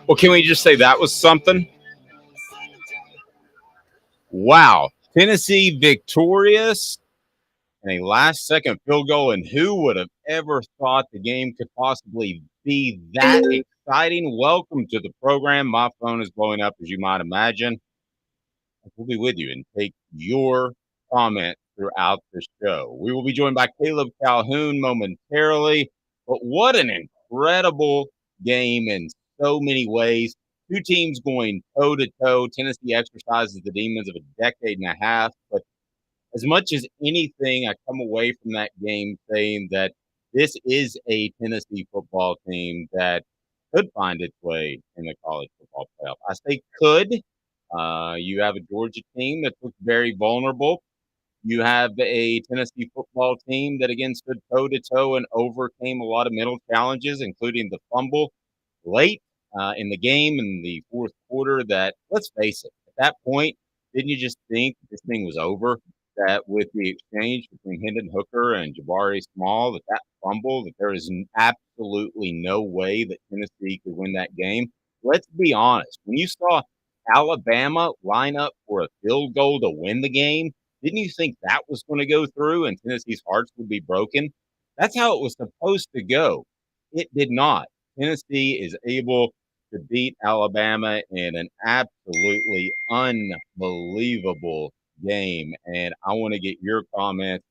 Well, can we just say that was something? Wow. Tennessee victorious and a last-second field goal, and who would have ever thought the game could possibly be that exciting? Welcome to the program. My phone is blowing up, as you might imagine. We'll be with you and take your comment throughout the show. We will be joined by Caleb Calhoun momentarily, but what an incredible game in so many ways. Two teams going toe-to-toe. Tennessee exercises the demons of a decade and a half, but as much as anything, I come away from that game saying that this is a Tennessee football team that could find its way in the college football playoff. I say could. You have a Georgia team that looks very vulnerable. You have a Tennessee football team that, again, stood toe-to-toe and overcame a lot of mental challenges, including the fumble late in the game in the fourth quarter that, let's face it, at that point, didn't you just think this thing was over? That with the exchange between Hendon Hooker and Jabari Small, that fumble, that there is absolutely no way that Tennessee could win that game. Let's be honest. When you saw Alabama line up for a field goal to win the game, didn't you think that was going to go through and Tennessee's hearts would be broken? That's how it was supposed to go. It did not. Tennessee is able to beat Alabama in an absolutely unbelievable game, and I want to get your comments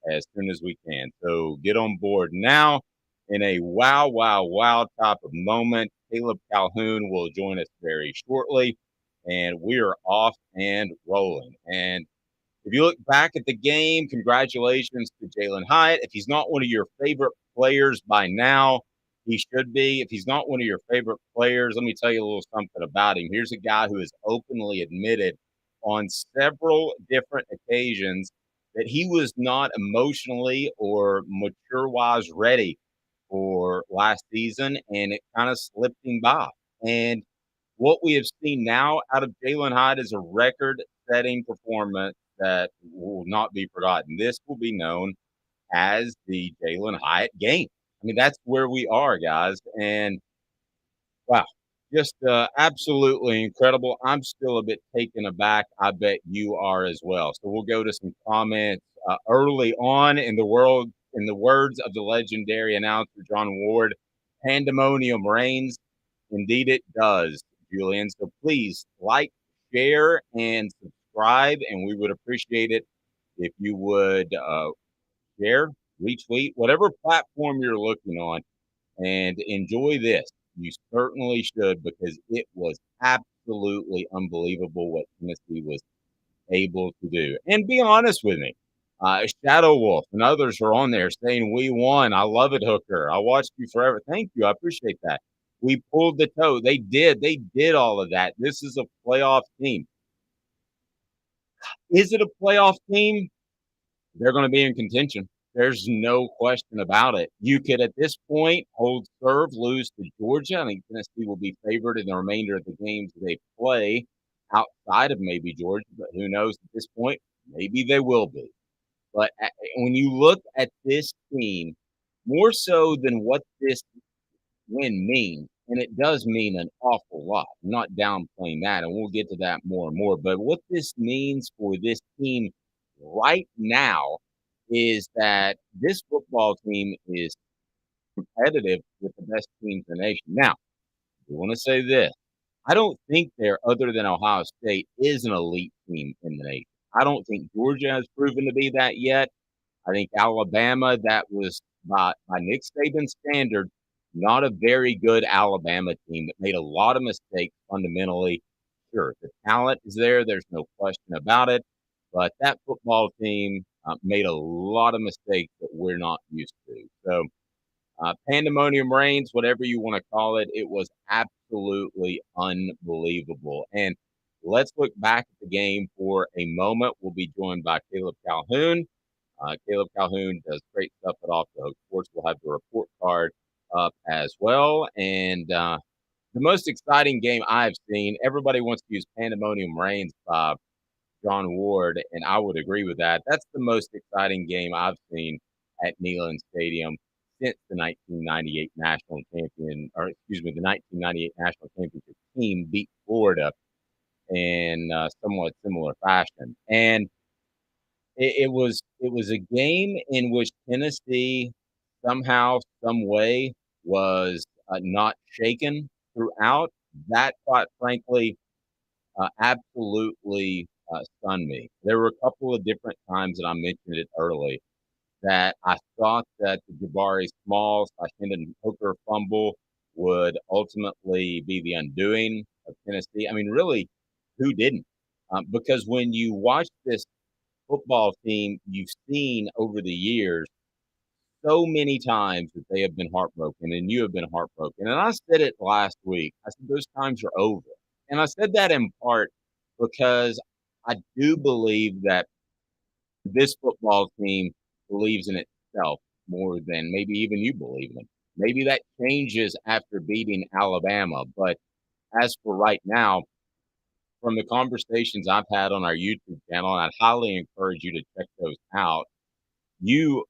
as soon as we can. So get on board now. In a wow type of moment, Caleb Calhoun will join us very shortly, and we are off and rolling. And if you look back at the game, congratulations to Jalen Hyatt. If he's not one of your favorite players by now, he should be. If he's not one of your favorite players, let me tell you a little something about him. Here's a guy who has openly admitted on several different occasions that he was not emotionally or mature-wise ready for last season, and it kind of slipped him by. And what we have seen now out of Jalen Hyatt is a record-setting performance that will not be forgotten. This will be known as the Jalen Hyatt game. I mean, that's where we are, guys. And wow, just absolutely incredible. I'm still a bit taken aback. I bet you are as well. So we'll go to some comments early on in the world. In the words of the legendary announcer John Ward, pandemonium reigns. Indeed, it does, Julian. So please like, share, and subscribe, and we would appreciate it if you would share, retweet, whatever platform you're looking on, and enjoy this. You certainly should, because it was absolutely unbelievable what Tennessee was able to do. And be honest with me, Shadow Wolf and others are on there saying we won. I love it, Hooker. I watched you forever. Thank you. I appreciate that. We pulled the toe. They did. They did all of that. This is a playoff team. Is it a playoff team? They're going to be in contention. There's no question about it. You could, at this point, hold serve, lose to Georgia. I think Tennessee will be favored in the remainder of the games they play outside of maybe Georgia, but who knows at this point? Maybe they will be. But when you look at this team, more so than what this win means, and it does mean an awful lot. I'm not downplaying that, and we'll get to that more and more. But what this means for this team right now is that this football team is competitive with the best teams in the nation. Now, we want to say this. I don't think there, other than Ohio State, is an elite team in the nation. I don't think Georgia has proven to be that yet. I think Alabama, that was by Nick Saban's standard, not a very good Alabama team that made a lot of mistakes fundamentally. Sure, the talent is there. There's no question about it. But that football team made a lot of mistakes that we're not used to. So pandemonium reigns, whatever you want to call it. It was absolutely unbelievable. And let's look back at the game for a moment. We'll be joined by Caleb Calhoun. Caleb Calhoun does great stuff at Off the Hook Sports. We'll have the report card up as well. And the most exciting game I've seen, everybody wants to use Pandemonium Reigns by John Ward, and I would agree with that. That's the most exciting game I've seen at Neyland Stadium since the 1998 national champion, or excuse me, the 1998 national championship team beat Florida in somewhat similar fashion. And it was a game in which Tennessee somehow, some way, was not shaken throughout. That, quite frankly, absolutely stunned me. There were a couple of different times that I mentioned it early that I thought that the Jabari Smalls, Hendon Hooker fumble would ultimately be the undoing of Tennessee. I mean, really, who didn't? Because when you watch this football team, you've seen over the years so many times that they have been heartbroken, and you have been heartbroken. And I said it last week. I said those times are over. And I said that in part because I do believe that this football team believes in itself more than maybe even you believe in it. Maybe that changes after beating Alabama. But as for right now, from the conversations I've had on our YouTube channel, and I'd highly encourage you to check those out, you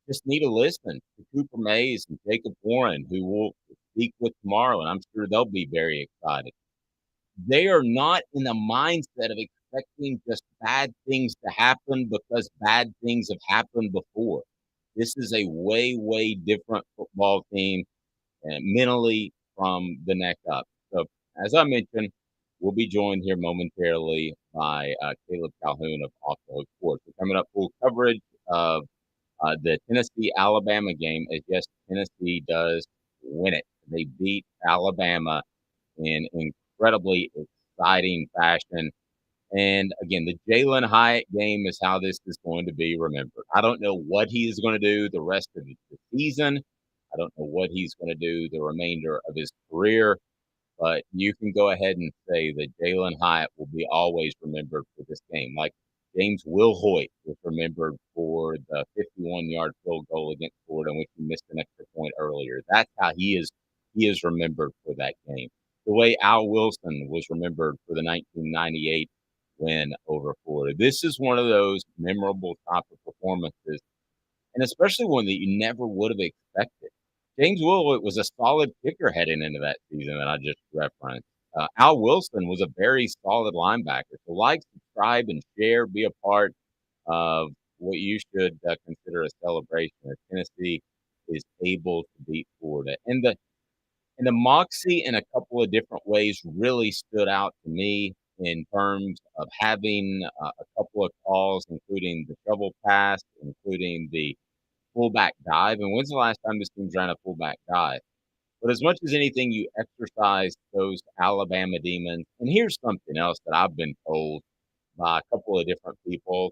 just need to listen to Cooper Mays and Jacob Warren, who will speak with tomorrow, and I'm sure they'll be very excited. They are not in the mindset of expecting just bad things to happen because bad things have happened before. This is a way, way different football team and mentally from the neck up. So, as I mentioned, we'll be joined here momentarily by Caleb Calhoun of Off the Hook Sports. We're coming up full coverage of the Tennessee-Alabama game, as yes, Tennessee does win it. They beat Alabama in incredibly exciting fashion. And again, the Jalen Hyatt game is how this is going to be remembered. I don't know what he is going to do the rest of the season. I don't know what he's going to do the remainder of his career. But you can go ahead and say that Jalen Hyatt will be always remembered for this game. Like James Will Hoyt was remembered for the 51-yard field goal against Florida, in which he missed an extra point earlier. That's how he is remembered for that game. The way Al Wilson was remembered for the 1998 win over Florida. This is one of those memorable type of performances, and especially one that you never would have expected. James Willett was a solid kicker heading into that season that I just referenced. Al Wilson was a very solid linebacker. So like, subscribe, and share. Be a part of what you should consider a celebration as Tennessee is able to beat Florida. And the moxie in a couple of different ways really stood out to me in terms of having a couple of calls, including the shovel pass, including the fullback dive. And when's the last time this team's ran a fullback dive? But as much as anything, you exercise those Alabama demons. And here's something else that I've been told by a couple of different people.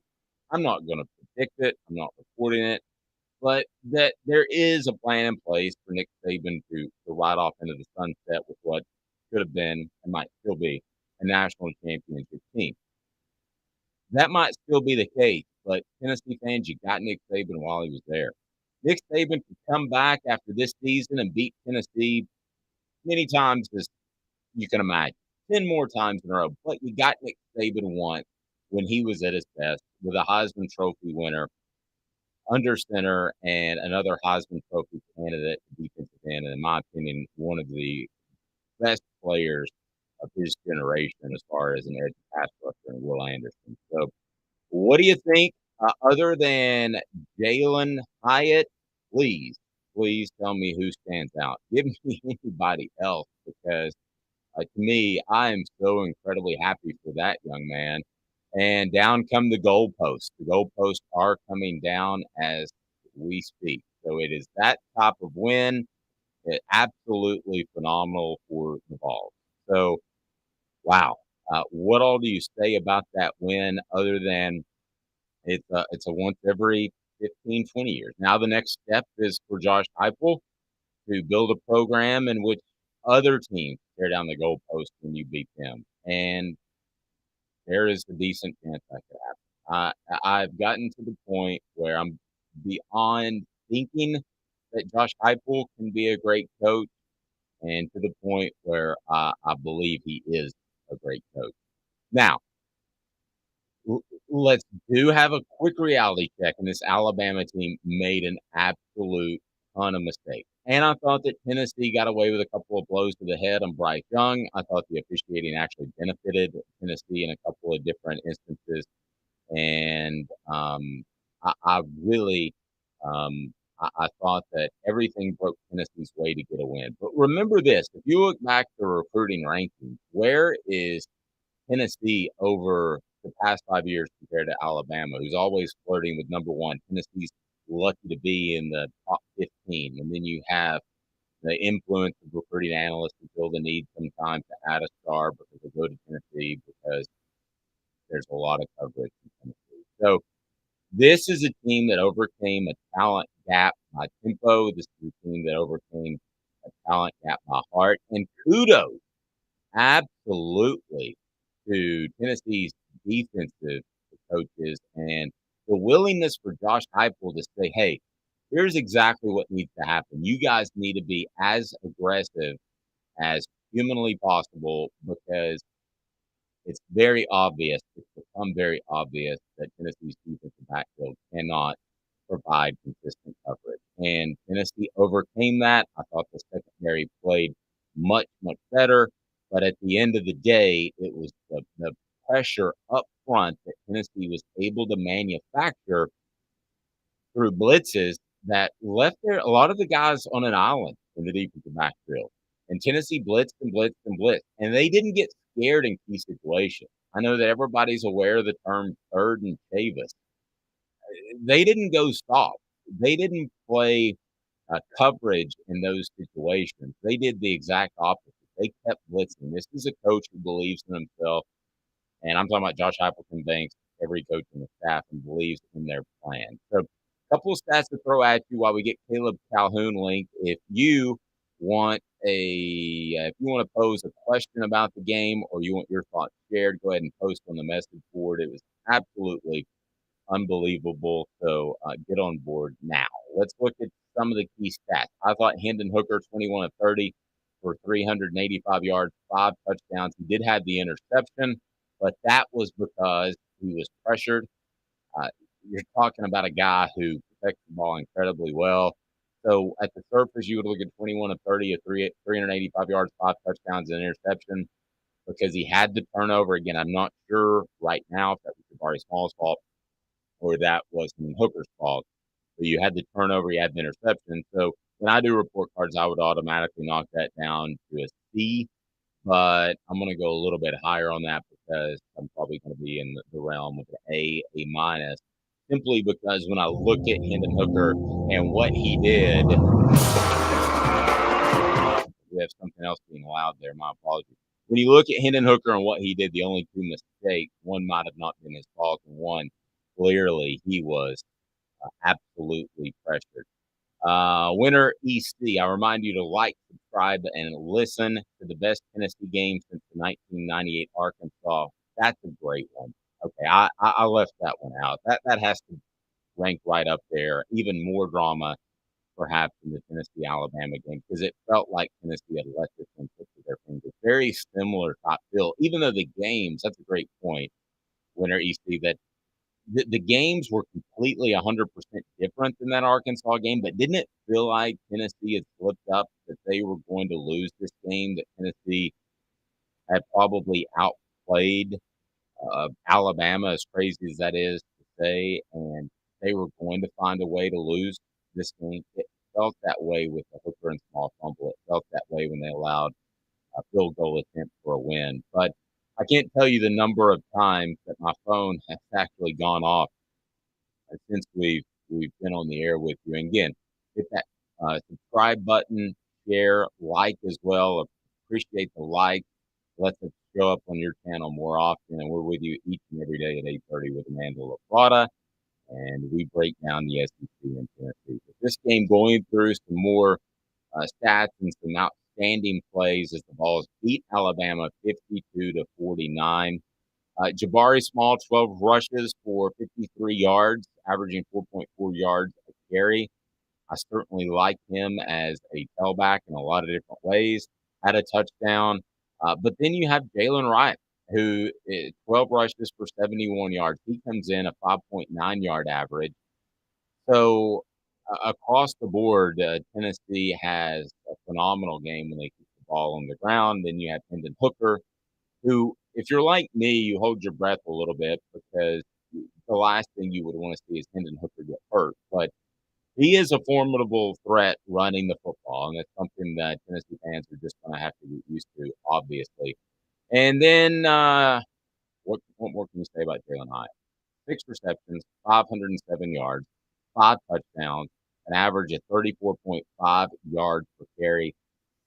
I'm not going to predict it. I'm not reporting it, but that there is a plan in place for Nick Saban to ride off into the sunset with what could have been and might still be a national championship team. That might still be the case, but Tennessee fans, you got Nick Saban while he was there. Nick Saban could come back after this season and beat Tennessee many times as you can imagine, 10 more times in a row. But you got Nick Saban once when he was at his best with a Heisman Trophy winner under center and another Heisman Trophy candidate, defensive end, and in my opinion, one of the best players of his generation as far as an edge pass rusher, and Will Anderson. So, what do you think? Other than Jalen Hyatt, please tell me who stands out. Give me anybody else because to me, I am so incredibly happy for that young man. And down come the goalposts. The goalposts are coming down as we speak. So it is that type of win. Absolutely phenomenal for the Vols. So, wow. What all do you say about that win other than it's a once every 15, 20 years? Now the next step is for Josh Heupel to build a program in which other teams tear down the goalpost when you beat them, and there is a decent chance that could happen. I've gotten to the point where I'm beyond thinking that Josh Heupel can be a great coach, and to the point where I believe he is a great coach. Now, let's do have a quick reality check, and this Alabama team made an absolute ton of mistakes. And I thought that Tennessee got away with a couple of blows to the head on Bryce Young. I thought the officiating actually benefited Tennessee in a couple of different instances. And I really, I thought that everything broke Tennessee's way to get a win. But remember this: if you look back to recruiting rankings, where is Tennessee over the past 5 years compared to Alabama, who's always flirting with number one? Tennessee's lucky to be in the top 15, and then you have the influence of recruiting analysts who feel the need sometimes to add a star because they go to Tennessee because there's a lot of coverage in Tennessee. So this is a team that overcame a talent gap by tempo. This is a team that overcame a talent gap by heart. And kudos, absolutely, to Tennessee's defensive coaches and the willingness for Josh Heupel to say, hey, here's exactly what needs to happen. You guys need to be as aggressive as humanly possible because it's very obvious, it's become very obvious that Tennessee's defensive backfield cannot provide consistent coverage. And Tennessee overcame that. I thought the secondary played much, much better. But at the end of the day, it was the pressure up front that Tennessee was able to manufacture through blitzes that left there a lot of the guys on an island in the defensive backfield. And Tennessee blitzed and blitzed and blitzed. And they didn't get scared in key situations. I know that everybody's aware of the term third and Chavis. They didn't go soft. They didn't play coverage in those situations. They did the exact opposite. They kept blitzing. This is a coach who believes in himself. And I'm talking about Josh Appleton Banks, every coach in the staff, and believes in their plan. So, a couple of stats to throw at you while we get Caleb Calhoun linked. If you want to pose a question about the game or you want your thoughts shared, go ahead and post on the message board. It was absolutely unbelievable. So get on board now. Let's look at some of the key stats. I thought Hendon Hooker, 21 of 30 for 385 yards, 5 touchdowns. He did have the interception, but that was because he was pressured. Uh, you're talking about a guy who protects the ball incredibly well. So at the surface, you would look at 21 of 30 at 385 yards, 5 touchdowns, and interception because he had the turnover. Again, I'm not sure right now if that was Jabari Small's fault or that was Hooker's fault. But you had the turnover, you had the interception. So when I do report cards, I would automatically knock that down to a C. But I'm going to go a little bit higher on that because I'm probably going to be in the realm of an A minus, simply because when I look at Hendon Hooker and what he did, we have something else being loud there. My apologies. When you look at Hendon Hooker and what he did, the only two mistakes, one might have not been his fault, and one clearly he was absolutely pressured. Winner EC, I remind you to like, subscribe, and listen to the best Tennessee game since the 1998 Arkansas. That's a great one. Okay, I left that one out. That has to rank right up there. Even more drama, perhaps, in the Tennessee-Alabama game because it felt like Tennessee had let this one slip through their fingers. Very similar top feel, even though the games, that's a great point, Winner EC, that the games were completely 100% different than that Arkansas game, but didn't it feel like Tennessee had slipped up, that they were going to lose this game, that Tennessee had probably outplayed Alabama, as crazy as that is to say, and they were going to find a way to lose this game? It felt that way with the Hooker and Small fumble. It felt that way when they allowed a field goal attempt for a win. But I can't tell you the number of times that my phone has actually gone off since we've been on the air with you. And again, hit that subscribe button, share, like as well. Appreciate the like. Let us show up on your channel more often. And we're with you each and every day at 8:30 with Amanda LaPrada. And we break down the SEC and Tennessee. But this game, going through some more stats and some outstanding plays as the Vols beat Alabama 52-49. Jabari Small, 12 rushes for 53 yards, averaging 4.4 yards a carry. I certainly like him as a tailback in a lot of different ways. Had a touchdown. But then you have Jalen Wright, who is 12 rushes for 71 yards. He comes in a 5.9 yard average. So across the board, Tennessee has a phenomenal game when they keep the ball on the ground. Then you have Hendon Hooker, who, if you're like me, you hold your breath a little bit because the last thing you would want to see is Hendon Hooker get hurt. But he is a formidable threat running the football, and that's something that Tennessee fans are just going to have to get used to, obviously. And then, what more can you say about Jalen Hyatt? 6 receptions, 507 yards, 5 touchdowns, an average of 34.5 yards per carry,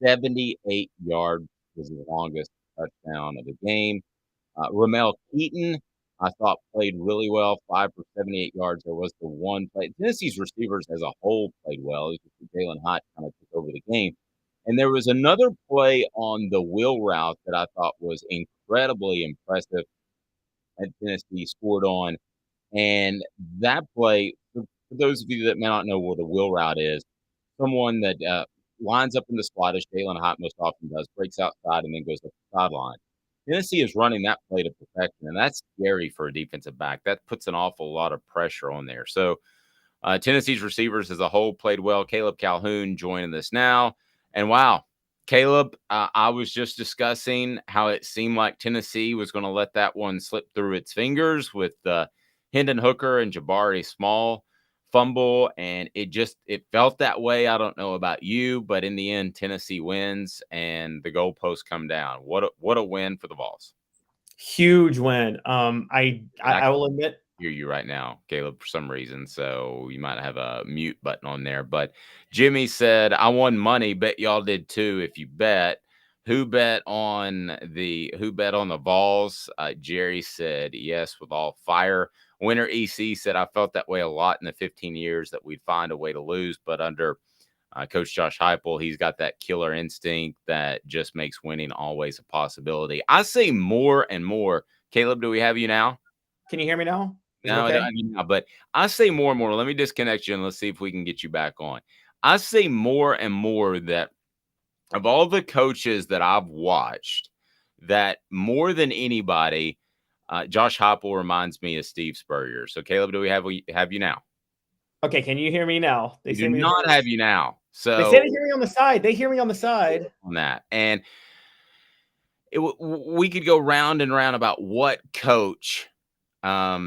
78 yards was the longest touchdown of the game. Ramel Keaton, I thought played really well, 5 for 78 yards. There was the one play. Tennessee's receivers as a whole played well. It's just Jalen Hyatt kind of took over the game. And there was another play on the wheel route that I thought was incredibly impressive that Tennessee scored on. And that play, for those of you that may not know what a wheel route is, someone that lines up in the slot, as Jalen Hyatt most often does, breaks outside and then goes up the sideline. Tennessee is running that play to perfection, and that's scary for a defensive back. That puts an awful lot of pressure on there. So Tennessee's receivers as a whole played well. Caleb Calhoun joining us now. And wow, Caleb, I was just discussing how it seemed like Tennessee was going to let that one slip through its fingers with Hendon Hooker and Jabari Small fumble, and it felt that way. I don't know about you, but in the end, Tennessee wins and the goalposts come down. What a win for the Vols. Huge win. I will admit, hear you right now, Caleb, for some reason, so you might have a mute button on there. But Jimmy said, I won money. Bet y'all did too. If you bet, who bet on the Vols? Jerry said yes with all fire. Winner EC said, I felt that way a lot in the 15 years that we'd find a way to lose, but under Coach Josh Heupel, he's got that killer instinct that just makes winning always a possibility. I see more and more. Caleb, do we have you now? Can you hear me now? No, I don't have you now, but I say more and more. Let me disconnect you and let's see if we can get you back on. I say more and more that of all the coaches that I've watched, that more than anybody, Josh Heupel reminds me of Steve Spurrier. So, Caleb, do we have you now? Okay, can you hear me now? They do not have you now. So they say they hear me on the side. They hear me on the side on that, and we could go round and round about what coach that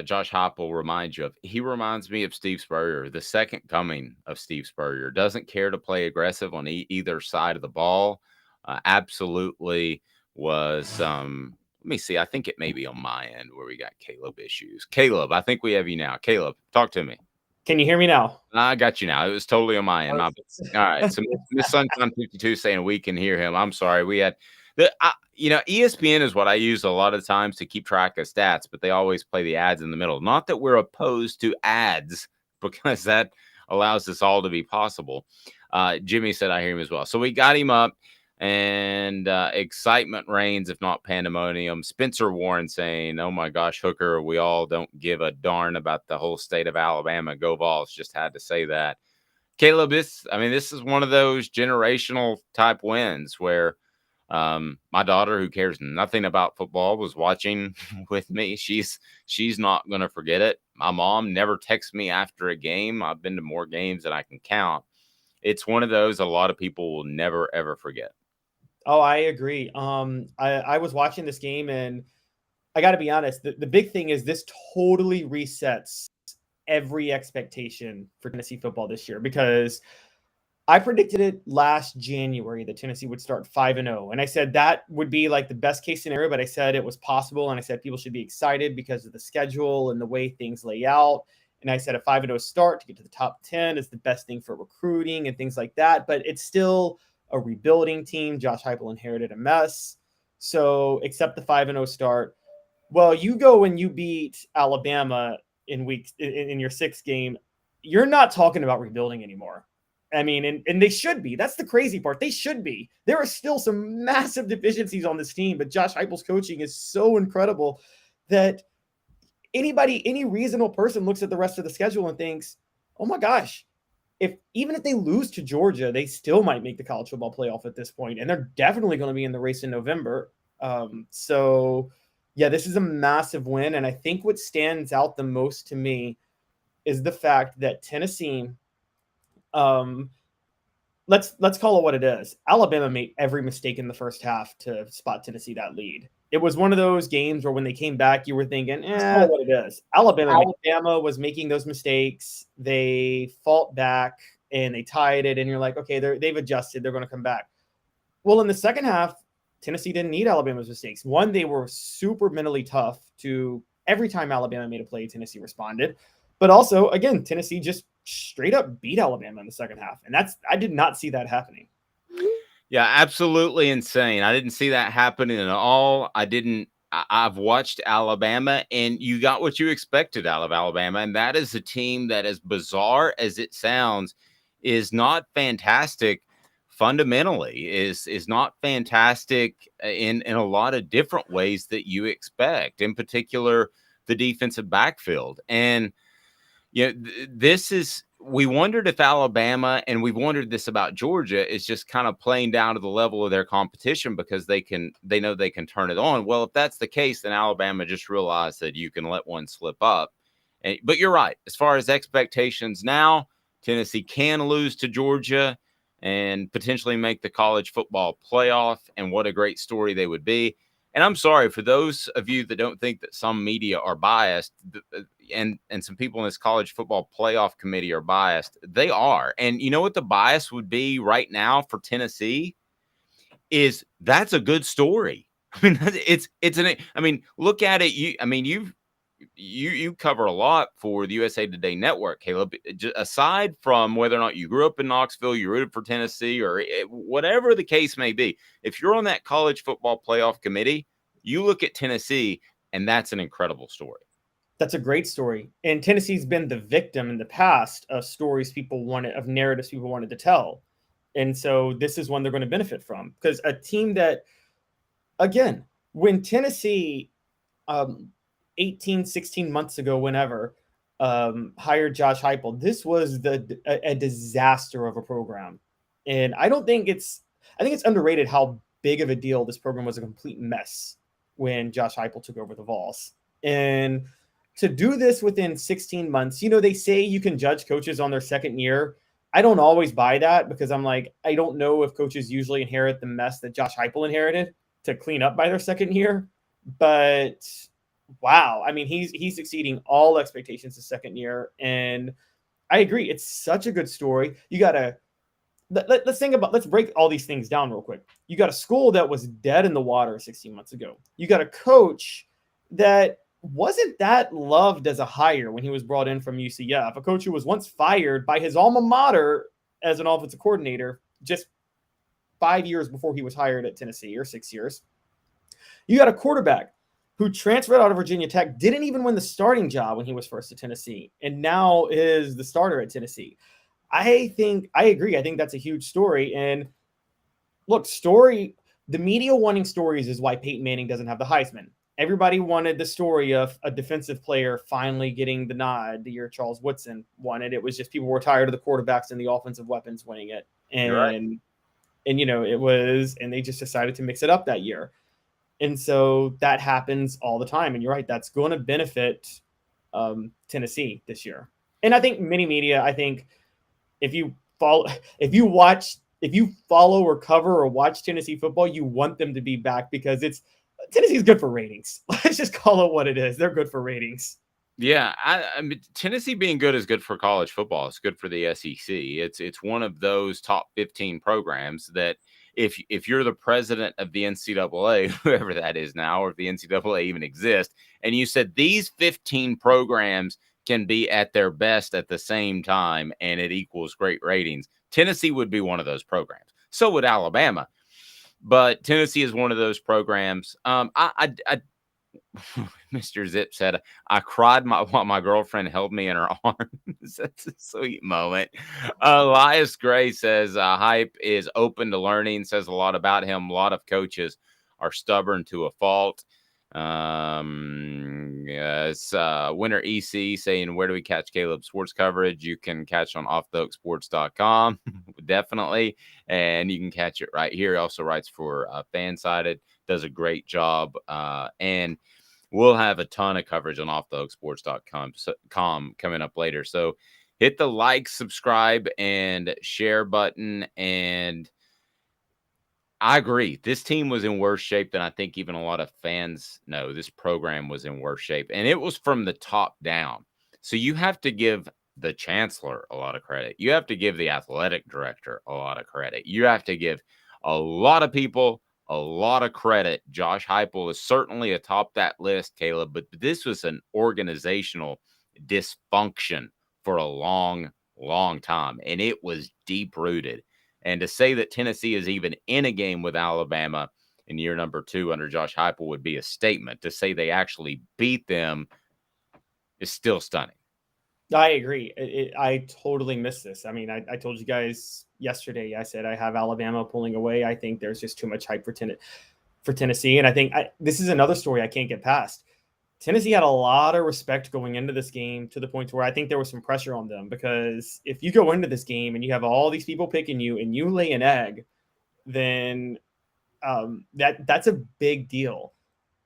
Josh Heupel reminds you of. He reminds me of Steve Spurrier, the second coming of Steve Spurrier. Doesn't care to play aggressive on either side of the ball. Absolutely was. Let me see. I think it may be on my end where we got Caleb issues. Caleb, I think we have you now. Caleb, talk to me. Can you hear me now? I got you now. It was totally on my end. All right. So Miss Sunshine 52 saying we can hear him. I'm sorry. We had ESPN is what I use a lot of times to keep track of stats, but they always play the ads in the middle. Not that we're opposed to ads, because that allows this all to be possible. Jimmy said I hear him as well. So we got him up, and excitement reigns, if not pandemonium. Spencer Warren saying, oh my gosh, Hooker, we all don't give a darn about the whole state of Alabama. Go Vols. Just had to say that. Caleb, this is one of those generational type wins where my daughter, who cares nothing about football, was watching with me. She's not going to forget it. My mom never texts me after a game. I've been to more games than I can count. It's one of those a lot of people will never, ever forget. Oh, I agree. I was watching this game, and I got to be honest. The big thing is this totally resets every expectation for Tennessee football this year, because I predicted it last January that Tennessee would start 5-0. And I said that would be like the best case scenario, but I said it was possible. And I said people should be excited because of the schedule and the way things lay out. And I said a 5-0 start to get to the top 10 is the best thing for recruiting and things like that. But it's still a rebuilding team. Josh Heupel inherited a mess. So accept the 5-0 start. Well, you go and you beat Alabama in your sixth game. You're not talking about rebuilding anymore. I mean, and they should be. That's the crazy part. They should be. There are still some massive deficiencies on this team, but Josh Heupel's coaching is so incredible that any reasonable person looks at the rest of the schedule and thinks, oh my gosh, even if they lose to Georgia, they still might make the college football playoff at this point, and they're definitely going to be in the race in November. So, yeah, this is a massive win, and I think what stands out the most to me is the fact that Tennessee, let's call it what it is. Alabama made every mistake in the first half to spot Tennessee that lead. It was one of those games where when they came back, you were thinking, let's call it what it is. Alabama was making those mistakes. They fought back and they tied it, and you're like, okay, they've adjusted. They're going to come back. Well, in the second half, Tennessee didn't need Alabama's mistakes. One, they were super mentally tough to every time Alabama made a play, Tennessee responded. But also, again, Tennessee just straight up beat Alabama in the second half. And I did not see that happening. Yeah, absolutely insane. I didn't see that happening at all. I've watched Alabama, and you got what you expected out of Alabama. And that is a team that, as bizarre as it sounds, is not fantastic fundamentally, is not fantastic in a lot of different ways that you expect, in particular, the defensive backfield. And we wondered if Alabama, and we've wondered this about Georgia, is just kind of playing down to the level of their competition because they know they can turn it on. Well, if that's the case, then Alabama just realized that you can let one slip up. But you're right. As far as expectations now, Tennessee can lose to Georgia and potentially make the college football playoff, and what a great story they would be. And I'm sorry for those of you that don't think that some media are biased, and some people in this college football playoff committee are biased. They are. And you know what the bias would be right now for Tennessee is that's a good story. I mean, look at it. You cover a lot for the USA Today network, Caleb. Aside from whether or not you grew up in Knoxville, you rooted for Tennessee, or whatever the case may be, if you're on that college football playoff committee, you look at Tennessee, and that's an incredible story. That's a great story. And Tennessee's been the victim in the past of narratives people wanted to tell. And so this is one they're going to benefit from, because a team that, again, when Tennessee 18, 16 months ago, whenever, hired Josh Heupel, this was a disaster of a program. And I think it's underrated how big of a deal this program was. A complete mess when Josh Heupel took over the Vols. And to do this within 16 months, they say you can judge coaches on their second year. I don't always buy that, because I'm like, I don't know if coaches usually inherit the mess that Josh Heupel inherited to clean up by their second year. But wow, I mean, he's exceeding all expectations the second year. And I agree. It's such a good story. You got to, let's break all these things down real quick. You got a school that was dead in the water 16 months ago. You got a coach that wasn't that loved as a hire when he was brought in from UCF, a coach who was once fired by his alma mater as an offensive coordinator just 5 years before he was hired at Tennessee, or 6 years. You got a quarterback who transferred out of Virginia Tech, didn't even win the starting job when he was first at Tennessee, and now is the starter at Tennessee. I agree. I think that's a huge story. And look, the media wanting stories is why Peyton Manning doesn't have the Heisman. Everybody wanted the story of a defensive player finally getting the nod the year Charles Woodson won it. It was just people were tired of the quarterbacks and the offensive weapons winning it. And they just decided to mix it up that year. And so that happens all the time. And you're right, that's going to benefit Tennessee this year. And I think many media, if you follow or cover or watch Tennessee football, you want them to be back, because Tennessee's good for ratings. Let's just call it what it is. They're good for ratings. Yeah, I mean, Tennessee being good is good for college football. It's good for the SEC. It's one of those top 15 programs that if you're the president of the NCAA, whoever that is now, or if the NCAA even exists, and you said these 15 programs can be at their best at the same time and it equals great ratings, Tennessee would be one of those programs. So would Alabama. But Tennessee is one of those programs. Mr. Zip said, I cried while my girlfriend held me in her arms. That's a sweet moment. Elias Gray says, Hype is open to learning, says a lot about him. A lot of coaches are stubborn to a fault. Yes, Winter EC saying, where do we catch Caleb's sports coverage? You can catch on offthehooksports.com, definitely. And you can catch it right here. He also writes for Fansided, does a great job. And we'll have a ton of coverage on offthehooksports.com coming up later. So hit the like, subscribe, and share button. And I agree. This team was in worse shape than I think even a lot of fans know. This program was in worse shape, and it was from the top down. So you have to give the chancellor a lot of credit. You have to give the athletic director a lot of credit. You have to give a lot of people a lot of credit. Josh Heupel is certainly atop that list, Caleb, but this was an organizational dysfunction for a long, long time, and it was deep rooted. And to say that Tennessee is even in a game with Alabama in year number 2 under Josh Heupel would be a statement. To say they actually beat them is still stunning. I agree. I totally missed this. I mean, I told you guys yesterday, I said I have Alabama pulling away. I think there's just too much hype for Tennessee. And I think this is another story I can't get past. Tennessee had a lot of respect going into this game to the point where I think there was some pressure on them, because if you go into this game and you have all these people picking you and you lay an egg, then that's a big deal.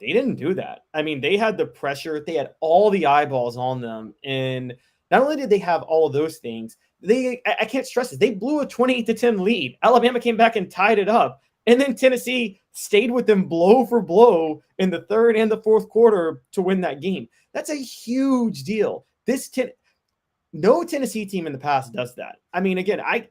They didn't do that. I mean, they had the pressure. They had all the eyeballs on them. And not only did they have all of those things, I can't stress it. They blew a 28-10 lead. Alabama came back and tied it up. And then Tennessee stayed with them blow for blow in the third and the fourth quarter to win that game. That's a huge deal. No Tennessee team in the past does that. I mean, again, I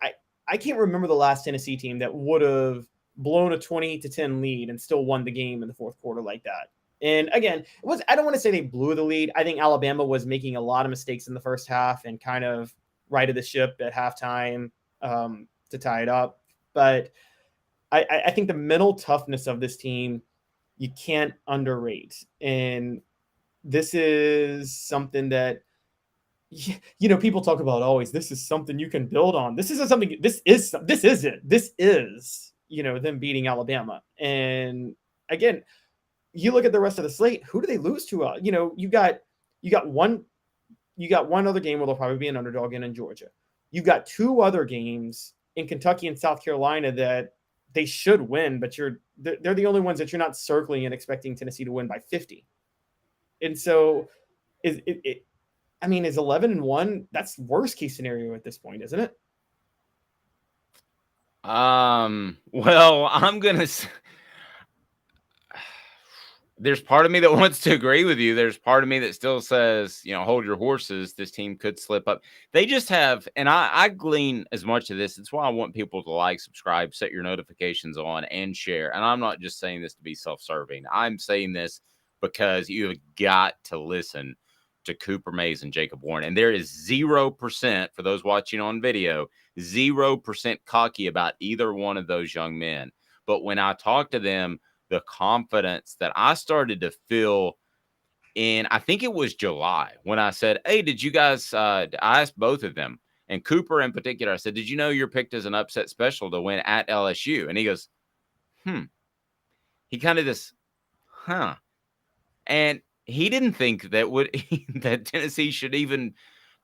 can't remember the last Tennessee team that would have blown a 28-10 lead and still won the game in the fourth quarter like that. And again, I don't want to say they blew the lead. I think Alabama was making a lot of mistakes in the first half and kind of righted the ship at halftime to tie it up. But I think the mental toughness of this team, you can't underrate. And this is something that, people talk about always, this is something you can build on. This isn't something, this is it. This is, them beating Alabama. And again, you look at the rest of the slate, who do they lose to? You got one other game where they'll probably be an underdog in Georgia. You've got 2 other games in Kentucky and South Carolina that they should win, but they're the only ones that you're not circling and expecting Tennessee to win by 50. And so is 11-1, that's worst case scenario at this point, isn't it? Well, I'm going to there's part of me that wants to agree with you. There's part of me that still says, hold your horses. This team could slip up. They just have, and I glean as much of this. It's why I want people to like, subscribe, set your notifications on, and share. And I'm not just saying this to be self-serving. I'm saying this because you have got to listen to Cooper Mays and Jacob Warren. And there is 0%, for those watching on video, 0% cocky about either one of those young men. But when I talk to them, the confidence that I started to feel in, I think it was July, when I said, hey, did you guys, I asked both of them, and Cooper in particular, I said, did you know you're picked as an upset special to win at LSU? And he goes, he kind of just, and he didn't think that that Tennessee should even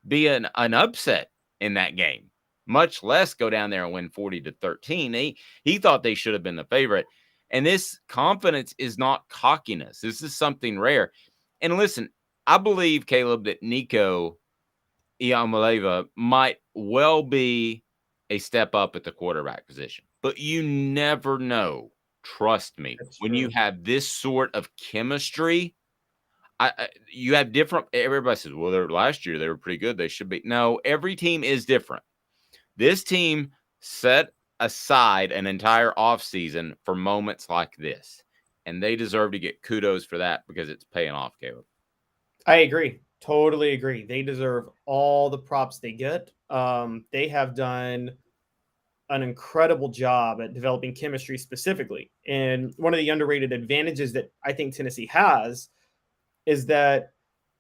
be an upset in that game, much less go down there and win 40-13. He thought they should have been the favorite. And this confidence is not cockiness. This is something rare. And listen, I believe, Caleb, that Nico Iamaleava might well be a step up at the quarterback position. But you never know. Trust me. When you have this sort of chemistry, you have different – everybody says, well, last year they were pretty good. They should be – no, every team is different. This team set aside an entire offseason for moments like this, and they deserve to get kudos for that because it's paying off, Caleb. I agree. Totally agree. They deserve all the props they get. They have done an incredible job at developing chemistry specifically. And one of the underrated advantages that I think Tennessee has is that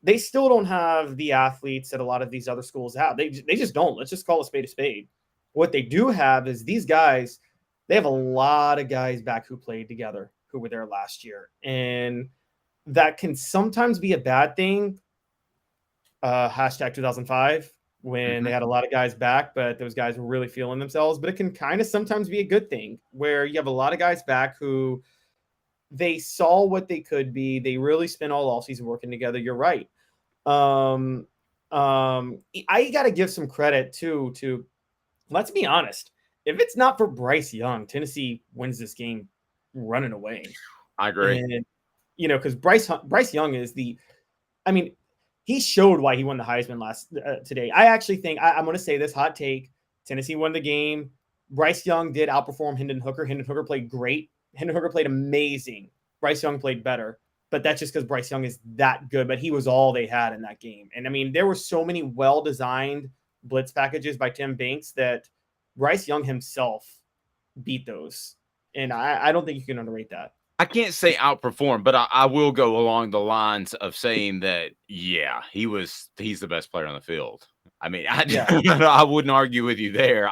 they still don't have the athletes that a lot of these other schools have. They just don't. Let's just call a spade a spade. What they do have is these guys, they have a lot of guys back who played together, who were there last year. And that can sometimes be a bad thing. Hashtag 2005, when they had a lot of guys back, but those guys were really feeling themselves. But it can kind of sometimes be a good thing where you have a lot of guys back who they saw what they could be. They really spent all offseason working together. You're right. I got to give some credit too to, let's be honest, if it's not for Bryce Young, Tennessee wins this game running away. I agree. And, because Bryce Young is he showed why he won the Heisman today. I actually think, I'm going to say this hot take, Tennessee won the game. Bryce Young did outperform Hendon Hooker. Hendon Hooker played great. Hendon Hooker played amazing. Bryce Young played better. But that's just because Bryce Young is that good. But he was all they had in that game. And there were so many well-designed blitz packages by Tim Banks that Bryce Young himself beat those. And I don't think you can underrate that. I can't say outperform, but I will go along the lines of saying that, yeah, he's the best player on the field. I wouldn't argue with you there.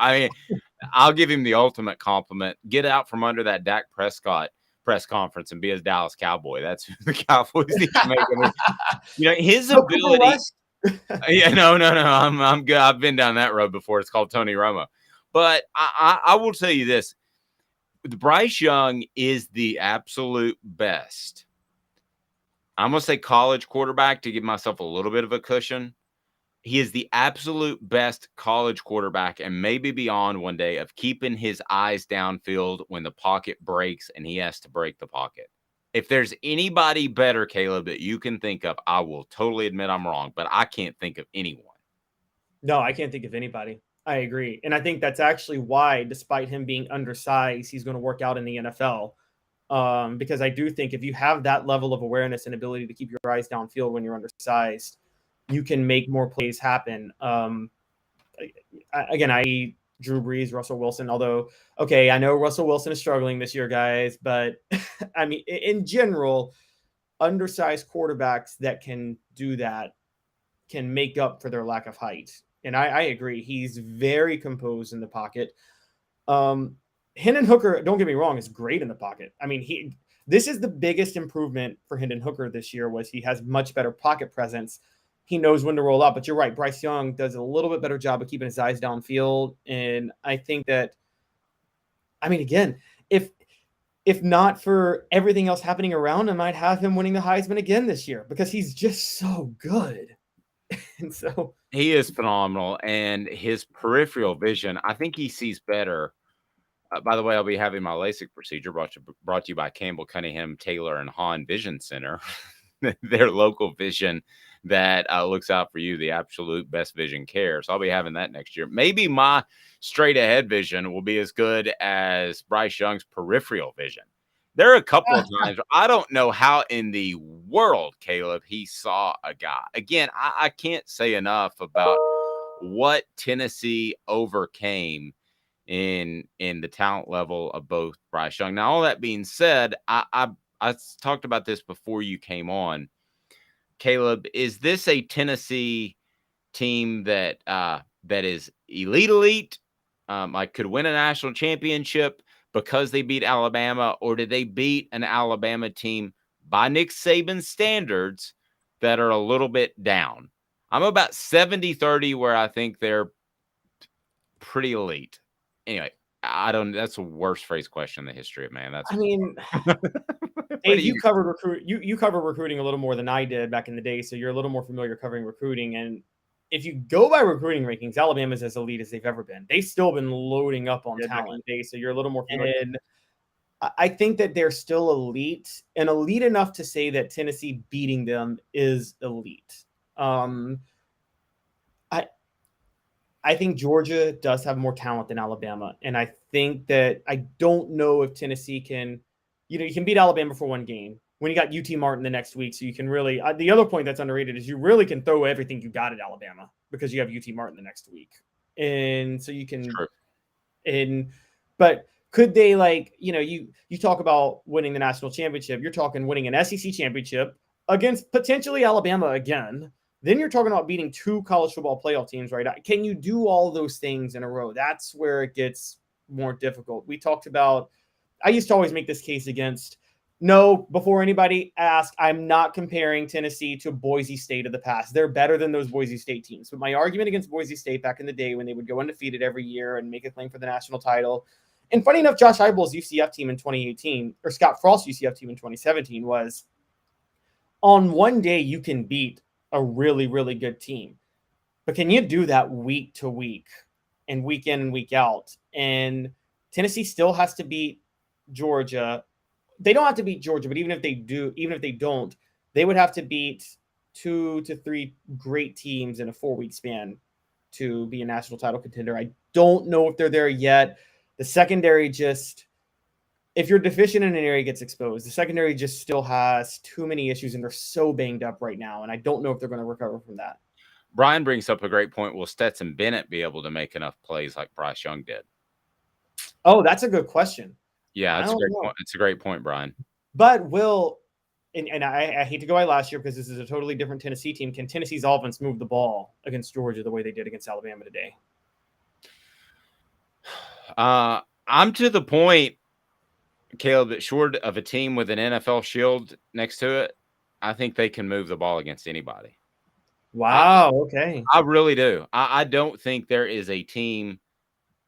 I'll give him the ultimate compliment. Get out from under that Dak Prescott press conference and be a Dallas Cowboy. That's who the Cowboys need to make him. His ability. Yeah, no. I'm good. I've been down that road before. It's called Tony Romo. But I will tell you this. Bryce Young is the absolute best. I'm going to say college quarterback to give myself a little bit of a cushion. He is the absolute best college quarterback and maybe beyond one day of keeping his eyes downfield when the pocket breaks and he has to break the pocket. If there's anybody better, Caleb, that you can think of, I will totally admit I'm wrong, but I can't think of anyone. No, I can't think of anybody. I agree. And I think that's actually why, despite him being undersized, he's going to work out in the NFL. Because I do think if you have that level of awareness and ability to keep your eyes downfield when you're undersized, you can make more plays happen. Again, Drew Brees, Russell Wilson, although, okay, I know Russell Wilson is struggling this year, guys, but in general, undersized quarterbacks that can do that can make up for their lack of height. And I agree. He's very composed in the pocket. Hendon Hooker, don't get me wrong, is great in the pocket. This is the biggest improvement for Hendon Hooker this year was he has much better pocket presence. He knows when to roll out. But you're right. Bryce Young does a little bit better job of keeping his eyes downfield. And I think that, again, if not for everything else happening around him, I'd have him winning the Heisman again this year because he's just so good. And so he is phenomenal, and his peripheral vision, I think he sees better. By the way, I'll be having my LASIK procedure brought to you by Campbell, Cunningham, Taylor, and Hahn Vision Center, their local vision that looks out for you, the absolute best vision care. So I'll be having that next year. Maybe my straight ahead vision will be as good as Bryce Young's peripheral vision. There are a couple of times I don't know how in the world, Caleb, he saw a guy. Again, I can't say enough about what Tennessee overcame in the talent level of both Bryce Young. Now, all that being said, I talked about this before you came on. Caleb, is this a Tennessee team that is elite, like could win a national championship because they beat Alabama, or did they beat an Alabama team by Nick Saban's standards that are a little bit down? I'm about 70-30 where I think they're pretty elite. Anyway, that's the worst phrase question in the history of man. Dave, you covered recruiting a little more than I did back in the day, so you're a little more familiar covering recruiting. And if you go by recruiting rankings, Alabama's as elite as they've ever been. They've still been loading up on talent days, so you're a little more familiar. And I think that they're still elite, and elite enough to say that Tennessee beating them is elite. I think Georgia does have more talent than Alabama, and I think that I don't know if Tennessee can, you can beat Alabama for one game when you got UT Martin the next week, so you can really. The other point that's underrated is you really can throw everything you got at Alabama because you have UT Martin the next week, and so you can. Sure. But could they you talk about winning the national championship? You're talking winning an SEC championship against potentially Alabama again. Then you're talking about beating two college football playoff teams, right? Can you do all those things in a row? That's where it gets more difficult. We talked about, I used to always make this case against, before anybody asked, I'm not comparing Tennessee to Boise State of the past. They're better than those Boise State teams. But my argument against Boise State back in the day when they would go undefeated every year and make a claim for the national title And funny enough, Josh Heupel's UCF team in 2018, or Scott Frost's UCF team in 2017, was on one day you can beat a really, really good team. But can you do that week to week and week in and week out? And Tennessee still has to beat Georgia. They don't have to beat Georgia, but even if they don't, they would have to beat 2 to 3 great teams in a 4-week span to be a national title contender. I don't know if they're there yet. The secondary just, if you're deficient in an area, gets exposed. The secondary just still has too many issues, and they're so banged up right now. And I don't know if they're going to recover from that. Brian brings up a great point. Will Stetson Bennett be able to make enough plays like Bryce Young did? Oh, that's a good question. Yeah, that's a great point. It's a great point, Brian. But and I hate to go by last year because this is a totally different Tennessee team. Can Tennessee's offense move the ball against Georgia the way they did against Alabama today? I'm to the point, Caleb, that short of a team with an NFL shield next to it, I think they can move the ball against anybody. Wow. Okay. I really do. I don't think there is a team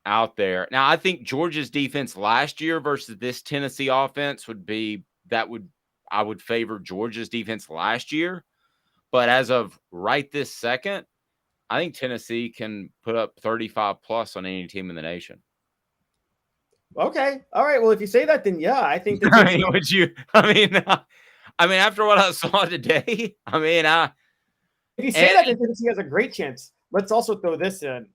out there. Now, I think Georgia's defense last year versus this Tennessee offense I would favor Georgia's defense last year. But as of right this second, I think Tennessee can put up 35 plus on any team in the nation. Okay. All right. Well, if you say that, then yeah, I think that. I mean, after what I saw today, if you say that, then Tennessee has a great chance. Let's also throw this in,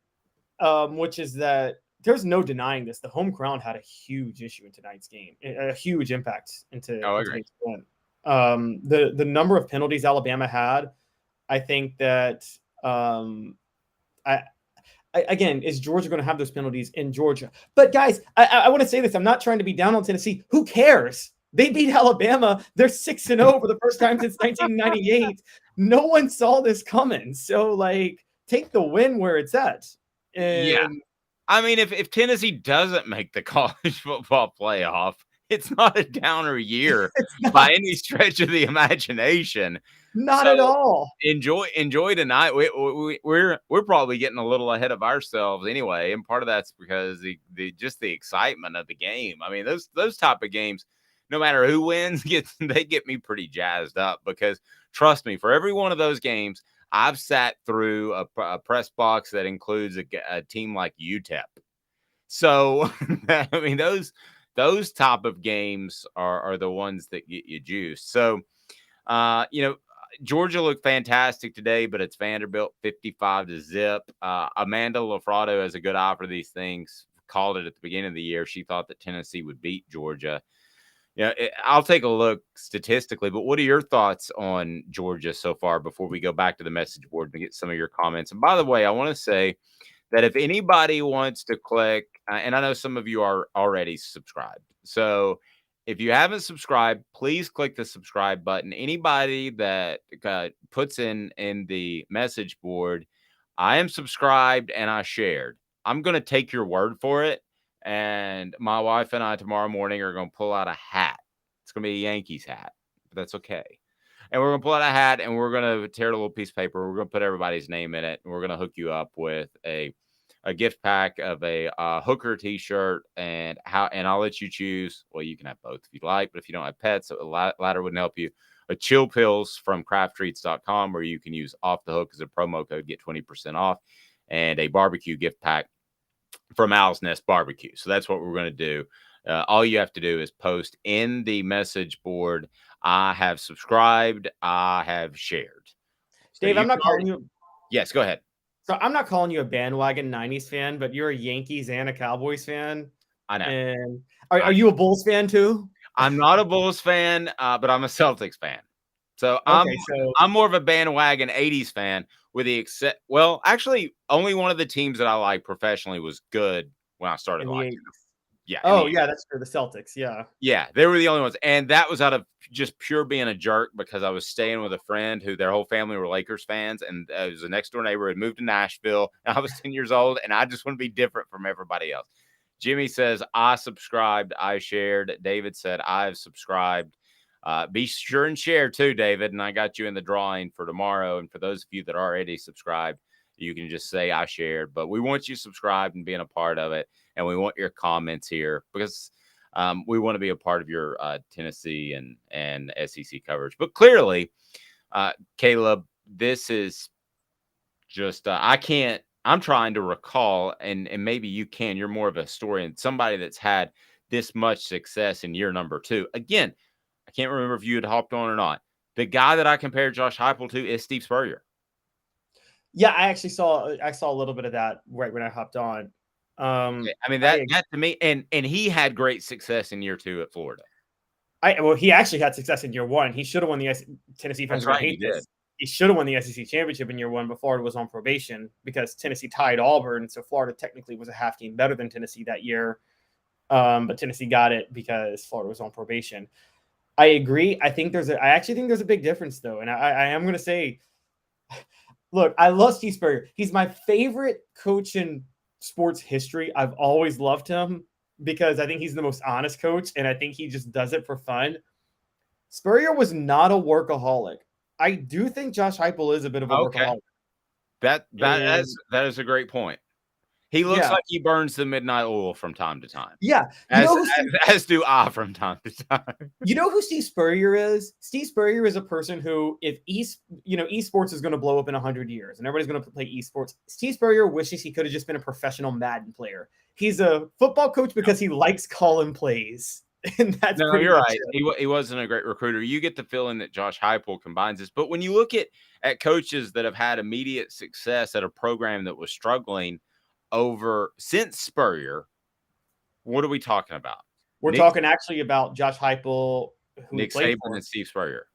which is that there's no denying this. The home ground had a huge issue in tonight's game, a huge impact into tonight's win. The number of penalties Alabama had, I think that again, is Georgia going to have those penalties in Georgia? But guys, I want to say this. I'm not trying to be down on Tennessee. Who cares? They beat Alabama. They're 6-0 for the first time since 1998. No one saw this coming. So, take the win where it's at. And yeah. I mean, if Tennessee doesn't make the college football playoff, it's not a downer year by any stretch of the imagination. Not at all. Enjoy tonight. We're probably getting a little ahead of ourselves anyway, and part of that's because the excitement of the game. I mean, those type of games, no matter who wins, they get me pretty jazzed up because trust me, for every one of those games, I've sat through a press box that includes a team like UTEP. So I mean, those type of games are the ones that get you juiced. So Georgia looked fantastic today, but it's Vanderbilt 55-0. Amanda Lafrado has a good eye for these things. Called it at the beginning of the year. She thought that Tennessee would beat Georgia. I'll take a look statistically, but what are your thoughts on Georgia so far before we go back to the message board and get some of your comments? And by the way, I want to say that if anybody wants to click, and I know some of you are already subscribed. So if you haven't subscribed, please click the subscribe button. Anybody that puts in the message board, I am subscribed and I shared, I'm going to take your word for it. And my wife and I tomorrow morning are going to pull out a hat. It's going to be a Yankees hat, but that's okay. And we're going to pull out a hat and we're going to tear a little piece of paper. We're going to put everybody's name in it. And we're going to hook you up with a gift pack of a Hooker t-shirt and I'll let you choose. Well, you can have both if you'd like, but if you don't have pets, the latter wouldn't help you. A chill pills from crafttreats.com where you can use Off the Hook as a promo code, get 20% off, and a barbecue gift pack from Owl's Nest Barbecue. So that's what we're going to do. All you have to do is post in the message board, I have subscribed, I have shared. Dave, so I'm not calling you. Yes, go ahead. So I'm not calling you a bandwagon 90s fan, but you're a Yankees and a Cowboys fan. I know. And are you a Bulls fan too? I'm not a Bulls fan, but I'm a Celtics fan. So I'm more of a bandwagon 80s fan with the actually only one of the teams that I like professionally was good when I started liking them. Yeah. Oh, yeah, that's for the Celtics. Yeah. Yeah, they were the only ones. And that was out of just pure being a jerk because I was staying with a friend who their whole family were Lakers fans. And it was a next door neighbor who had moved to Nashville. And I was 10 years old and I just want to be different from everybody else. Jimmy says, I subscribed, I shared. David said, I've subscribed. Be sure and share too, David. And I got you in the drawing for tomorrow. And for those of you that are already subscribed, You can just say I shared, but we want you subscribed and being a part of it. And we want your comments here because we want to be a part of your Tennessee and SEC coverage. But clearly, Caleb, this is just I'm trying to recall, and maybe you can. You're more of a historian, somebody that's had this much success in year number 2. Again, I can't remember if you had hopped on or not. The guy that I compared Josh Heupel to is Steve Spurrier. Yeah, I actually saw a little bit of that right when I hopped on. I mean that to me, and he had great success in year 2 at Florida. Well, he actually had success in year 1. He should have won the Tennessee fans. That's right, He should have won the SEC championship in year 1, but Florida was on probation because Tennessee tied Auburn, so Florida technically was a half game better than Tennessee that year. But Tennessee got it because Florida was on probation. I agree. I actually think there's a big difference though, and I am going to say, look, I love Steve Spurrier. He's my favorite coach in sports history. I've always loved him because I think he's the most honest coach, and I think he just does it for fun. Spurrier was not a workaholic. I do think Josh Heupel is a bit of a workaholic. That is a great point. He looks like he burns the midnight oil from time to time. Yeah. As do I from time to time. You know who Steve Spurrier is? Steve Spurrier is a person who, if esports is going to blow up in 100 years and everybody's going to play esports, Steve Spurrier wishes he could have just been a professional Madden player. He's a football coach because he likes calling plays. And that's you're right. He wasn't a great recruiter. You get the feeling that Josh Heupel combines this. But when you look at coaches that have had immediate success at a program that was struggling since Spurrier, what are we talking about? We're talking actually about Josh Heupel, Nick Saban and Steve Spurrier.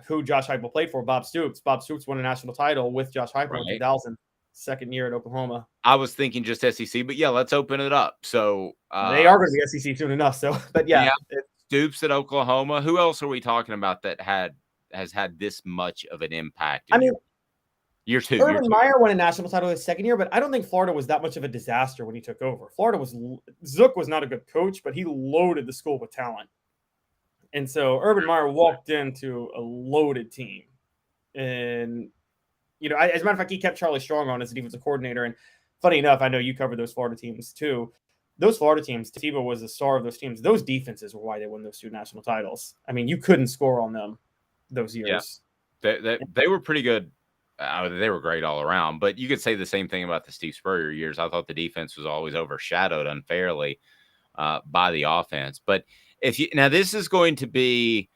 Who Josh Heupel played for, Bob Stoops. Bob Stoops won a national title with Josh Heupel in 2000, second year at Oklahoma. I was thinking just SEC, but yeah, let's open it up. So they are going to be SEC soon enough. So, but yeah. Stoops at Oklahoma. Who else are we talking about that has had this much of an impact? Year 2. Urban Meyer won a national title his second year, but I don't think Florida was that much of a disaster when he took over. Zook was not a good coach, but he loaded the school with talent. And so Urban Meyer walked into a loaded team. And, as a matter of fact, he kept Charlie Strong on as a defensive coordinator. And funny enough, I know you covered those Florida teams too. Those Florida teams, Tebow was the star of those teams. Those defenses were why they won those 2 national titles. I mean, you couldn't score on them those years. Yeah. They were pretty good. They were great all around, but you could say the same thing about the Steve Spurrier years. I thought the defense was always overshadowed unfairly by the offense. But this is going to be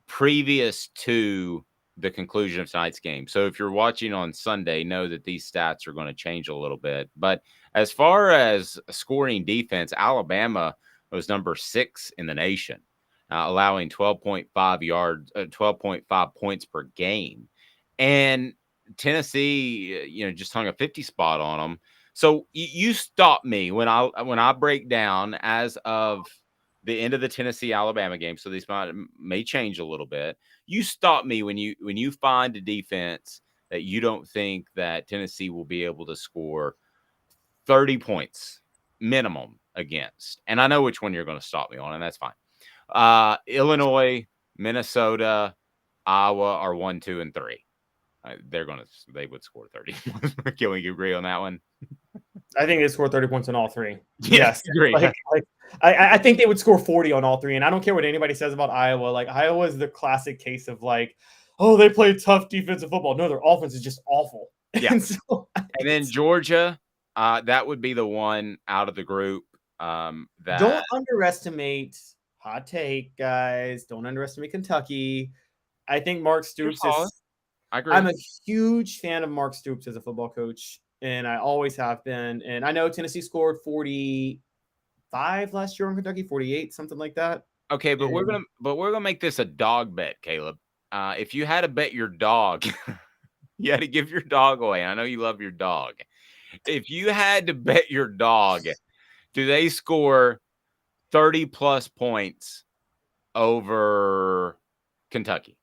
previous to the conclusion of tonight's game. So if you're watching on Sunday, know that these stats are going to change a little bit. But as far as scoring defense, Alabama was number 6 in the nation, allowing 12.5 points per game. And Tennessee, just hung a 50 spot on them. So you stop me when I break down as of the end of the Tennessee-Alabama game. So these may change a little bit. You stop me when you find a defense that you don't think that Tennessee will be able to score 30 points minimum against. And I know which one you're going to stop me on, and that's fine. Illinois, Minnesota, Iowa are 1, 2, and 3. They would score 30. Can we agree on that one? I think they scored 30 points on all 3. Yes, agree. I think they would score 40 on all 3. And I don't care what anybody says about Iowa. Like, Iowa is the classic case of they play tough defensive football. No, their offense is just awful. Yeah. And then Georgia, that would be the one out of the group. Don't underestimate, hot take, guys. Don't underestimate Kentucky. I think Mark Stoops I agree. I'm a huge fan of Mark Stoops as a football coach, and I always have been. And I know Tennessee scored 45 last year on Kentucky, 48, something like that. Okay, but we're gonna make this a dog bet, Caleb. If you had to bet your dog, you had to give your dog away. I know you love your dog. If you had to bet your dog, do they score 30 plus points over Kentucky?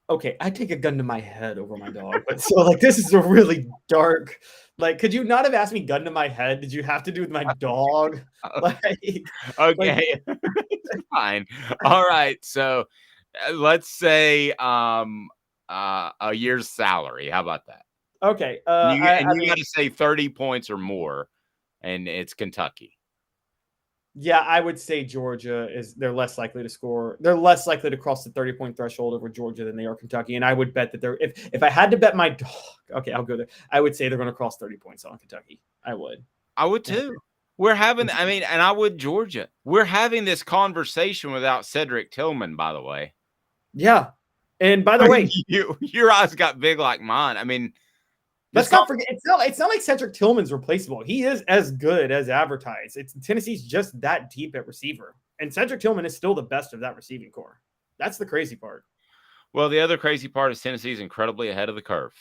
Okay, I take a gun to my head over my dog. But so this is a really dark. Could you not have asked me gun to my head? Did you have to do with my dog? Okay. Fine. All right. So let's say a year's salary. How about that? Okay. You I mean, got to say 30 points or more, and it's Kentucky. yeah, I would say Georgia they're less likely to score. They're less likely to cross the 30-point threshold over Georgia than they are Kentucky. And I would bet that if I had to bet my okay, I'll go there. I would say they're going to cross 30 points on Kentucky. I would. I would too. We're having, I mean, and I would Georgia. We're having this conversation without Cedric Tillman, by the way. Yeah. And by the way, your eyes got big like mine. I mean, let's not forget, it's not like Cedric Tillman's replaceable. He is as good as advertised. Tennessee's just that deep at receiver. And Cedric Tillman is still the best of that receiving core. That's the crazy part. Well, the other crazy part is Tennessee's incredibly ahead of the curve.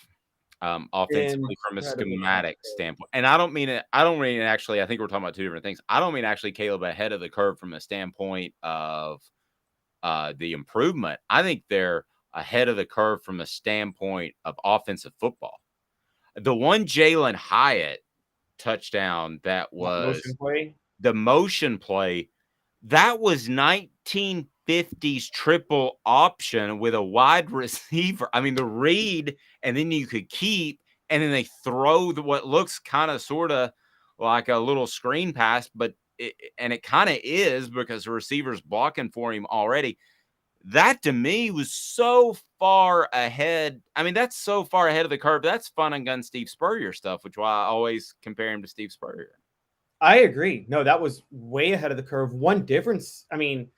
Offensively from a schematic standpoint. And I don't mean actually, I think we're talking about two different things. I don't mean actually Caleb ahead of the curve from a standpoint of the improvement. I think they're ahead of the curve from a standpoint of offensive football. The one Jalen Hyatt touchdown that was the motion play, that was 1950s triple option with a wide receiver. I mean, the read, and then you could keep, and then they throw what looks kind of sort of like a little screen pass, but it kind of is because the receiver's blocking for him already. That to me was so far ahead. I mean, that's so far ahead of the curve. That's fun and gun Steve Spurrier stuff, which why I always compare him to Steve Spurrier. I agree. No, that was way ahead of the curve. One difference, I mean,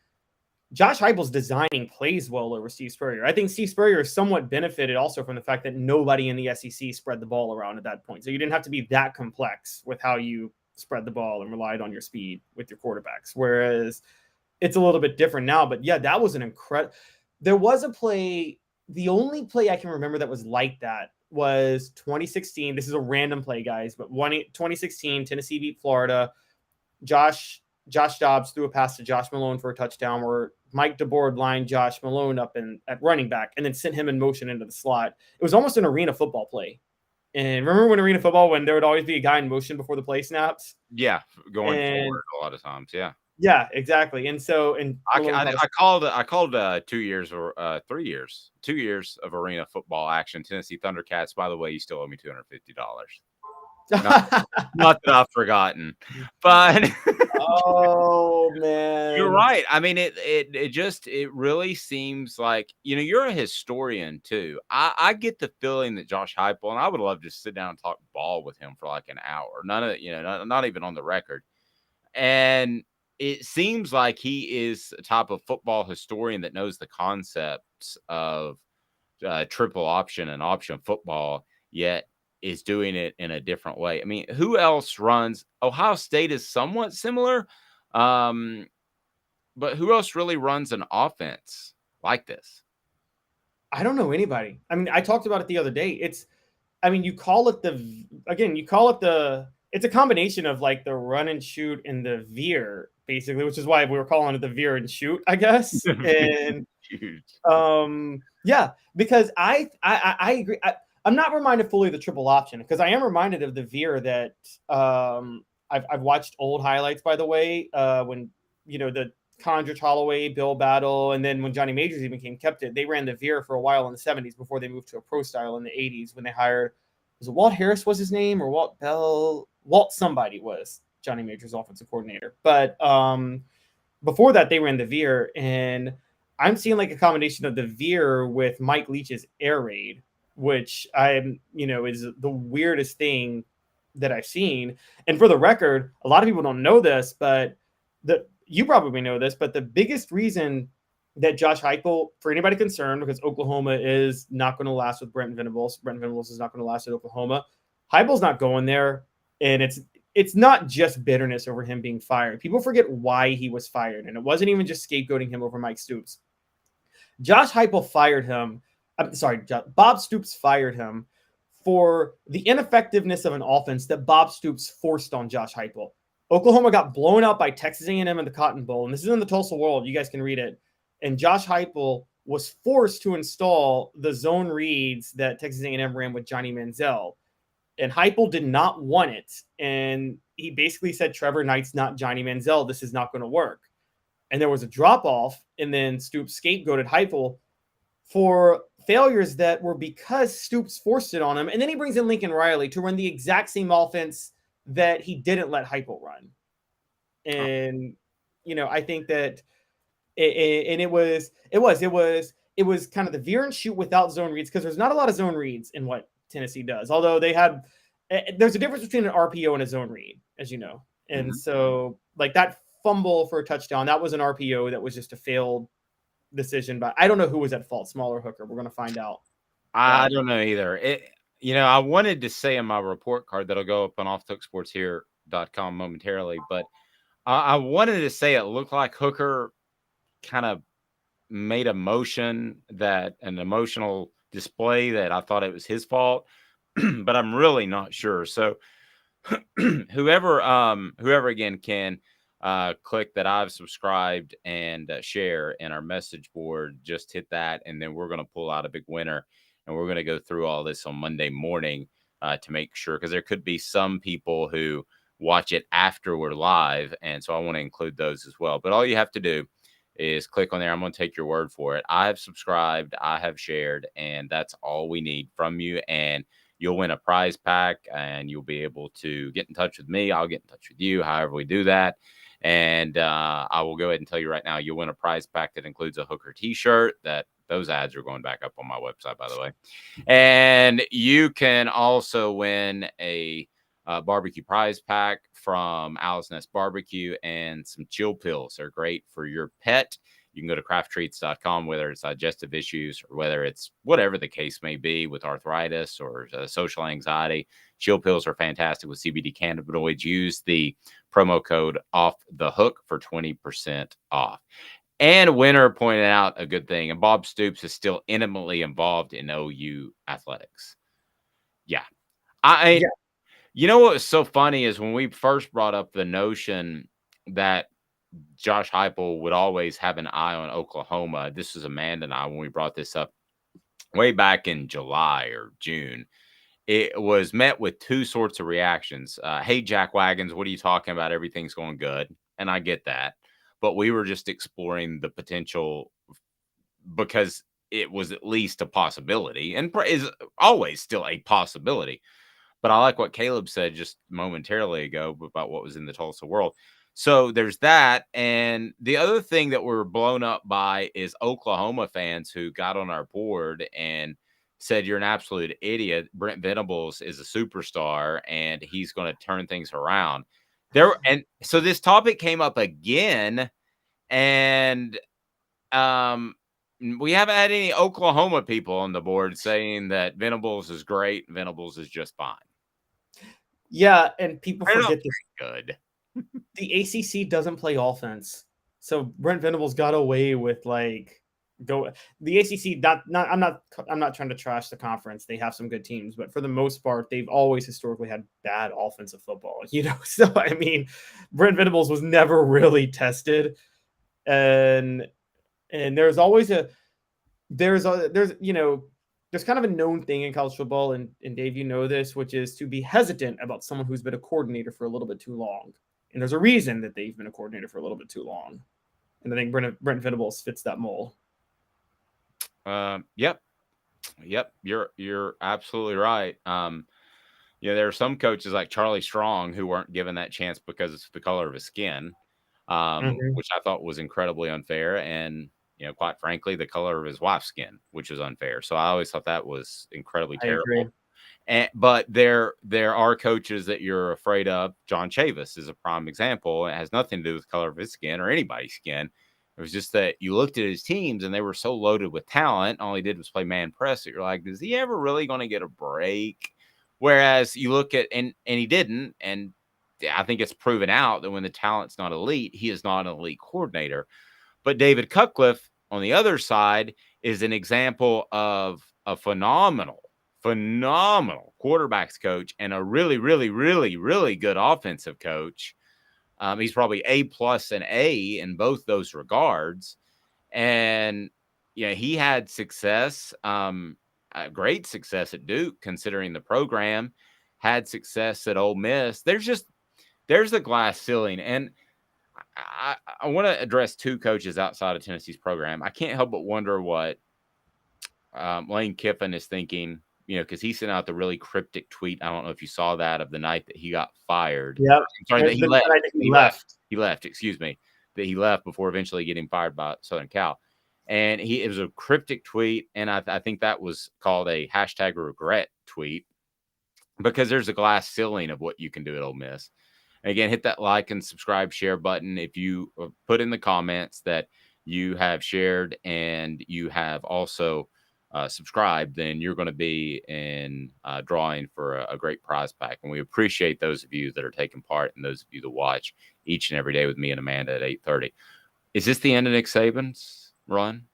Josh Heupel's designing plays well over Steve Spurrier. I think Steve Spurrier somewhat benefited also from the fact that nobody in the SEC spread the ball around at that point. So you didn't have to be that complex with how you spread the ball and relied on your speed with your quarterbacks. Whereas it's a little bit different now. But yeah, that was an incredible. There was a play. The only play I can remember that was like that was 2016. This is a random play, guys, but 2016, Tennessee beat Florida. Josh Dobbs threw a pass to Josh Malone for a touchdown where Mike DeBoard lined Josh Malone up at running back and then sent him in motion into the slot. It was almost an arena football play. And remember when arena football, when there would always be a guy in motion before the play snaps? Yeah, going forward a lot of times, yeah. Yeah, exactly. And so, and I called 2 years or 3 years, 2 years of arena football action. Tennessee Thundercats. By the way, you still owe me $250. Not that I've forgotten, but oh man, you're right. I mean, it really seems like, you know, you're a historian too. I get the feeling that Josh Heupel, and I would love to sit down and talk ball with him for like an hour. None of not even on the record, and it seems like he is a type of football historian that knows the concepts of triple option and option football, yet is doing it in a different way. I mean, who else runs? Ohio State is somewhat similar, but who else really runs an offense like this? I don't know anybody. I mean, I talked about it the other day. It's a combination of like the run and shoot and the veer, basically, which is why we were calling it the veer and shoot, I guess. And yeah, because I agree. I'm not reminded fully of the triple option because I am reminded of the veer that I've watched old highlights, by the way, when, you know, the Condrich Holloway, Bill Battle, and then when Johnny Majors even kept it, they ran the veer for a while in the 70s before they moved to a pro style in the 80s when they hired, was it Walt Harris was his name, or Walt Bell? Walt somebody was Johnny Majors' offensive coordinator. But before that, they ran the veer, and I'm seeing like a combination of the veer with Mike Leach's air raid, which is the weirdest thing that I've seen. And for the record, a lot of people don't know this, but you probably know this, but the biggest reason that Josh Heupel, for anybody concerned, because Oklahoma is not going to last with Brent Venables. Brent Venables is not going to last at Oklahoma. Heupel's not going there, and it's not just bitterness over him being fired. People forget why he was fired, and it wasn't even just scapegoating him over Mike Stoops. Josh Heupel fired him. I'm sorry, Bob Stoops fired him for the ineffectiveness of an offense that Bob Stoops forced on Josh Heupel. Oklahoma got blown out by Texas A&M in the Cotton Bowl, and this is in the Tulsa World. You guys can read it. And Josh Heupel was forced to install the zone reads that Texas A&M ran with Johnny Manziel. And Heupel did not want it. And he basically said, Trevor Knight's not Johnny Manziel. This is not going to work. And there was a drop-off, and then Stoops scapegoated Heupel for failures that were because Stoops forced it on him. And then he brings in Lincoln Riley to run the exact same offense that he didn't let Heupel run. And, I think that it was kind of the veer and shoot without zone reads, because there's not a lot of zone reads in what Tennessee does. Although there's a difference between an RPO and a zone read, as you know. And so like that fumble for a touchdown, that was an RPO that was just a failed decision. But I don't know who was at fault, Small or Hooker. We're going to find out. I don't know either. I wanted to say in my report card that'll go up on offtooksportshere.com momentarily, but I wanted to say it looked like Hooker kind of made an emotional display that I thought it was his fault, but I'm really not sure. So whoever again can click that I've subscribed and share in our message board, just hit that, and then we're going to pull out a big winner, and we're going to go through all this on Monday morning to make sure, because there could be some people who watch it after we're live, and so I want to include those as well. But all you have to do is click on there. I'm going to take your word for it. I have subscribed, I have shared, and that's all we need from you. And you'll win a prize pack, and you'll be able to get in touch with me. I'll get in touch with you, however we do that. And I will go ahead and tell you right now, you'll win a prize pack that includes a Hooker t-shirt. Those ads are going back up on my website, by the way. And you can also win a barbecue prize pack from Alice Nest Barbecue and some chill pills. They're great for your pet. You can go to crafttreats.com, whether it's digestive issues or whether it's whatever the case may be with arthritis or social anxiety. Chill pills are fantastic with CBD cannabinoids. Use the promo code OFFTHEHOOK for 20% off. And Winner pointed out a good thing, and Bob Stoops is still intimately involved in OU athletics. Yeah. You know what was so funny is when we first brought up the notion that Josh Heupel would always have an eye on Oklahoma. This was Amanda and I when we brought this up way back in July or June. It was met with two sorts of reactions. Hey, Jack Wagons, what are you talking about? Everything's going good. And I get that. But we were just exploring the potential because it was at least a possibility and is always still a possibility. But I like what Caleb said just momentarily ago about what was in the Tulsa world. So there's that. And the other thing that we're blown up by is Oklahoma fans who got on our board and said, you're an absolute idiot. Brent Venables is a superstar and he's going to turn things around. And so this topic came up again. And we haven't had any Oklahoma people on the board saying that Venables is great. Venables is just fine. Yeah, and people forget this. Good. The ACC doesn't play offense, so Brent Venables got away with the ACC. I'm not trying to trash the conference. They have some good teams, but for the most part, they've always historically had bad offensive football. So I mean, Brent Venables was never really tested, and there's always there's kind of a known thing in college football, and Dave, you know this, which is to be hesitant about someone who's been a coordinator for a little bit too long. And there's a reason that they've been a coordinator for a little bit too long. And I think Brent Venables fits that mold. Yep. You're absolutely right. There are some coaches like Charlie Strong who weren't given that chance because it's the color of his skin, which I thought was incredibly unfair. And quite frankly, the color of his wife's skin, which is unfair. So I always thought that was incredibly terrible. But there are coaches that you're afraid of. John Chavis is a prime example. It has nothing to do with the color of his skin or anybody's skin. It was just that you looked at his teams and they were so loaded with talent. All he did was play man press. That you're like, is he ever really going to get a break? Whereas you look at and he didn't. And I think it's proven out that when the talent's not elite, he is not an elite coordinator. But David Cutcliffe, on the other side, is an example of a phenomenal quarterbacks coach and a really, really, really, really good offensive coach. He's probably A+ and A in both those regards. And he had success, great success at Duke, considering the program, had success at Ole Miss. There's the glass ceiling. And I want to address two coaches outside of Tennessee's program. I can't help but wonder what Lane Kiffin is thinking, because he sent out the really cryptic tweet. I don't know if you saw that, of the night that he got fired. Yep. I'm sorry, that he left. He left. He left. Excuse me, that he left before eventually getting fired by Southern Cal. And it was a cryptic tweet, and I think that was called a #regret tweet, because there's a glass ceiling of what you can do at Ole Miss. And again, hit that like and subscribe, share button. If you put in the comments that you have shared and you have also subscribed, then you're going to be in drawing for a great prize pack. And we appreciate those of you that are taking part and those of you that watch each and every day with me and Amanda at 8:30. Is this the end of Nick Saban's run?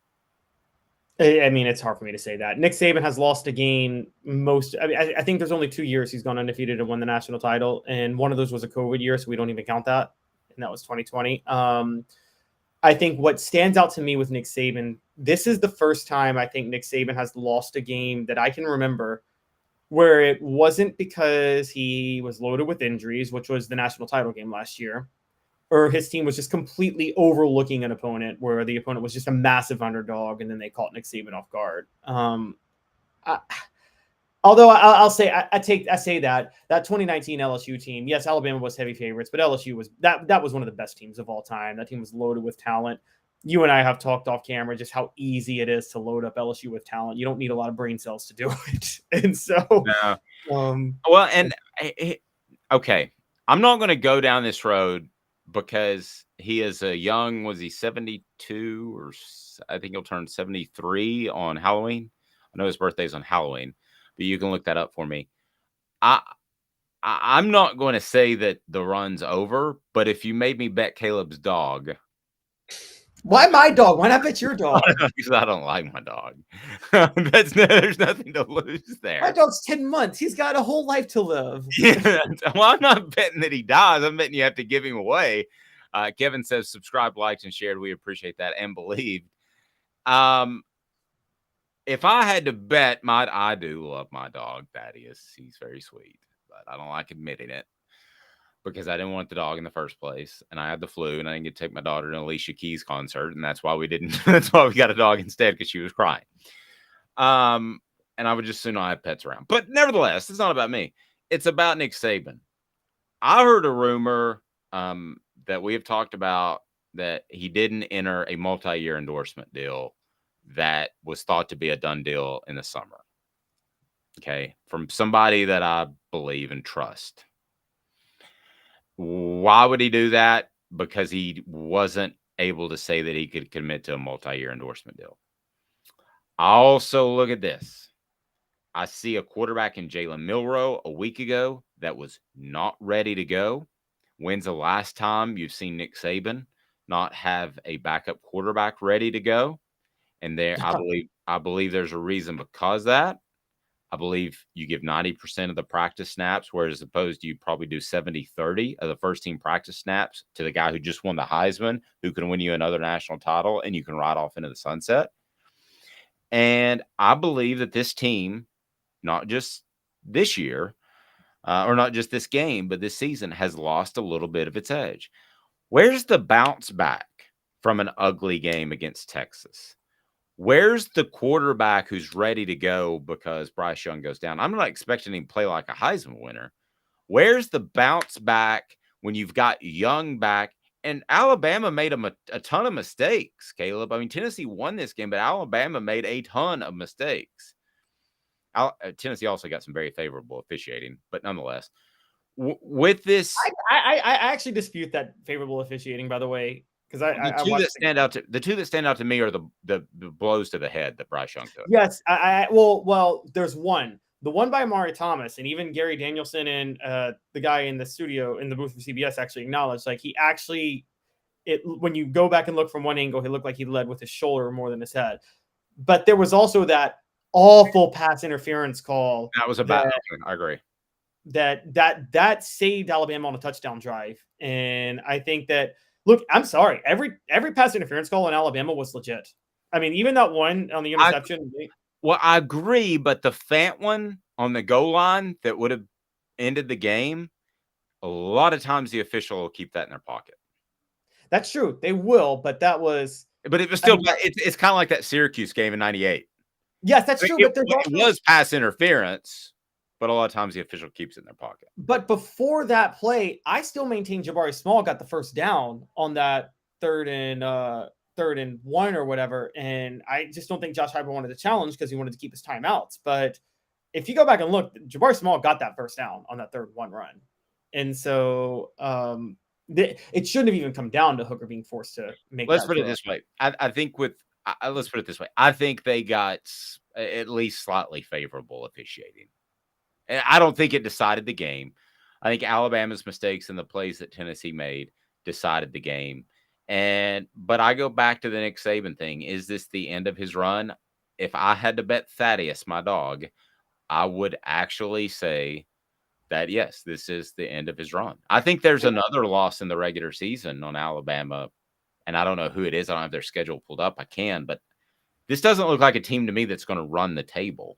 I mean, it's hard for me to say that. Nick Saban has lost a game I think there's only 2 years he's gone undefeated and won the national title. And one of those was a COVID year, so we don't even count that. And that was 2020. I think what stands out to me with Nick Saban, this is the first time I think Nick Saban has lost a game that I can remember where it wasn't because he was loaded with injuries, which was the national title game last year, or his team was just completely overlooking an opponent where the opponent was just a massive underdog and then they caught Nick Saban off guard. Although I'll say I say that 2019 LSU team, yes, Alabama was heavy favorites, but LSU was that was one of the best teams of all time. That team was loaded with talent. You and I have talked off camera just how easy it is to load up LSU with talent. You don't need a lot of brain cells to do it. And so, okay, I'm not going to go down this road because he is a young, was he 72 or I think he'll turn 73 on Halloween. I know his birthday's on Halloween, but you can look that up for me. I'm not going to say that the run's over, but if you made me bet Caleb's dog. Why my dog? Why not bet your dog? Because I don't like my dog. There's nothing to lose there. My dog's 10 months. He's got a whole life to live. Yeah. Well, I'm not betting that he dies. I'm betting you have to give him away. Kevin says subscribe, liked, and shared. We appreciate that and believed. If I had to bet, I do love my dog, Thaddeus. He's very sweet, but I don't like admitting it because I didn't want the dog in the first place, and I had the flu, and I didn't get to take my daughter to an Alicia Keys concert, and that's why we didn't. That's why we got a dog instead, because she was crying. And I would just soon not have pets around. But nevertheless, it's not about me. It's about Nick Saban. I heard a rumor that we have talked about that he didn't enter a multi-year endorsement deal that was thought to be a done deal in the summer. Okay, from somebody that I believe and trust. Why would he do that? Because he wasn't able to say that he could commit to a multi-year endorsement deal. I also look at this. I see a quarterback in Jalen Milroe a week ago that was not ready to go. When's the last time you've seen Nick Saban not have a backup quarterback ready to go? And there, I believe there's a reason because that. I believe you give 90% of the practice snaps, whereas opposed you probably do 70-30 of the first team practice snaps to the guy who just won the Heisman, who can win you another national title, and you can ride off into the sunset. And I believe that this team, not just this year, or not just this game, but this season, has lost a little bit of its edge. Where's the bounce back from an ugly game against Texas? Where's the quarterback who's ready to go because Bryce Young goes down? I'm not expecting him to play like a Heisman winner. Where's the bounce back when you've got Young back? And Alabama made a ton of mistakes, Caleb. I mean, Tennessee won this game, but Alabama made a ton of mistakes. Tennessee also got some very favorable officiating, but nonetheless, with this, I actually dispute that favorable officiating, by the way. The two that stand out to me are the blows to the head that Bryce Young took. Yes, well, there's one. The one by Amari Thomas, and even Gary Danielson and the guy in the studio in the booth for CBS actually acknowledged, like, he actually, when you go back and look from one angle, he looked like he led with his shoulder more than his head. But there was also that awful pass interference call. That was a bad one. I agree. That saved Alabama on a touchdown drive, and I think that. Look, I'm sorry. Every pass interference call in Alabama was legit. I mean, even that one on the interception. I agree, but the Fant one on the goal line that would have ended the game, a lot of times the official will keep that in their pocket. That's true. They will, but that was. But it was still. It's kind of like that Syracuse game in '98. Yes, that's true. But there's it was pass interference, but a lot of times the official keeps it in their pocket. But before that play, I still maintain Jabari Small got the first down on that third and one or whatever. And I just don't think Josh Heupel wanted to challenge because he wanted to keep his timeouts. But if you go back and look, Jabari Small got that first down on that third one run. And so it shouldn't have even come down to Hooker being forced to make Let's that put it throw. this way. I think let's put it this way. I think they got at least slightly favorable officiating. And I don't think it decided the game. I think Alabama's mistakes and the plays that Tennessee made decided the game. But I go back to the Nick Saban thing. Is this the end of his run? If I had to bet Thaddeus, my dog, I would actually say that, yes, this is the end of his run. I think there's another loss in the regular season on Alabama, and I don't know who it is. I don't have their schedule pulled up. I can, but this doesn't look like a team to me that's going to run the table.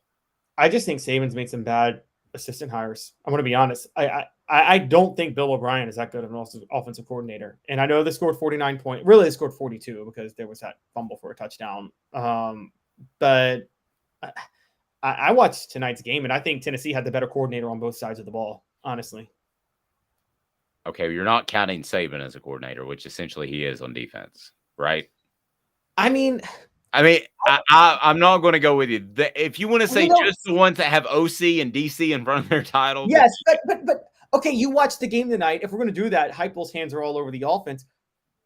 I just think Saban's made some bad assistant hires. I'm going to be honest. I don't think Bill O'Brien is that good of an offensive coordinator. And I know they scored 49 points. Really, they scored 42 because there was that fumble for a touchdown. But I watched tonight's game, and I think Tennessee had the better coordinator on both sides of the ball, honestly. Okay, you're not counting Saban as a coordinator, which essentially he is on defense, right? I mean, I'm not going to go with you. If you want to say just the ones that have OC and DC in front of their title. Yes, but okay, you watched the game tonight. If we're going to do that, Heupel's hands are all over the offense.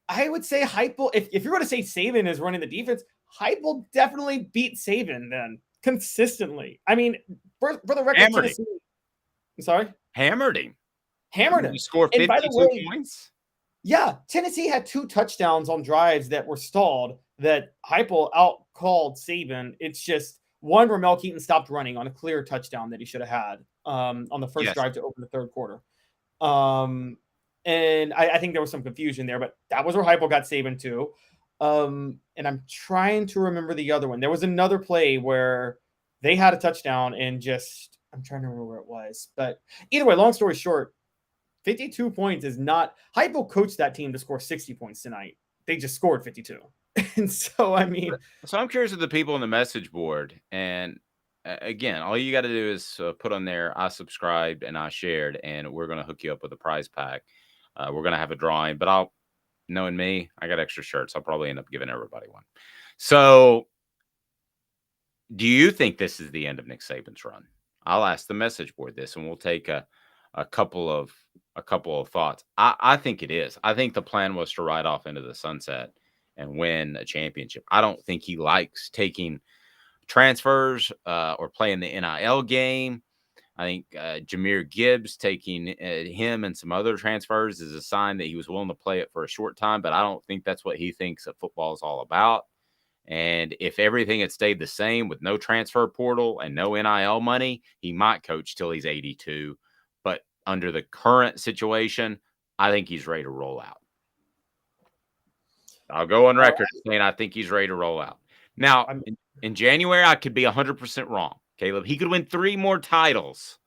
I would say Heupel, if you're going to say Saban is running the defense, Heupel definitely beat Saban then consistently. I mean, for the record, Tennessee. I'm sorry? Hammered him. He scored 52 points? Yeah, Tennessee had 2 touchdowns on drives that were stalled that Heupel out-called Saban. It's just one, Ramel Keaton stopped running on a clear touchdown that he should have had on the first drive to open the third quarter. And I think there was some confusion there, but that was where Heupel got Saban too. And I'm trying to remember the other one. There was another play where they had a touchdown and I'm trying to remember where it was. But either way, long story short, 52 points is not – Heupel coached that team to score 60 points tonight. They just scored 52. And so, I mean – So I'm curious of the people on the message board. And, again, all you got to do is put on there, I subscribed and I shared, and we're going to hook you up with a prize pack. We're going to have a drawing. But knowing me, I got extra shirts. I'll probably end up giving everybody one. So do you think this is the end of Nick Saban's run? I'll ask the message board this, and we'll take a couple of thoughts. I think it is. I think the plan was to ride off into the sunset and win a championship. I don't think he likes taking transfers or playing the NIL game. I think Jahmyr Gibbs taking him and some other transfers is a sign that he was willing to play it for a short time, but I don't think that's what he thinks that football is all about. And if everything had stayed the same with no transfer portal and no NIL money, he might coach till he's 82. But under the current situation, I think he's ready to roll out. I'll go on record saying I think he's ready to roll out. Now, in January, I could be 100% wrong, Caleb. He could win 3 more titles,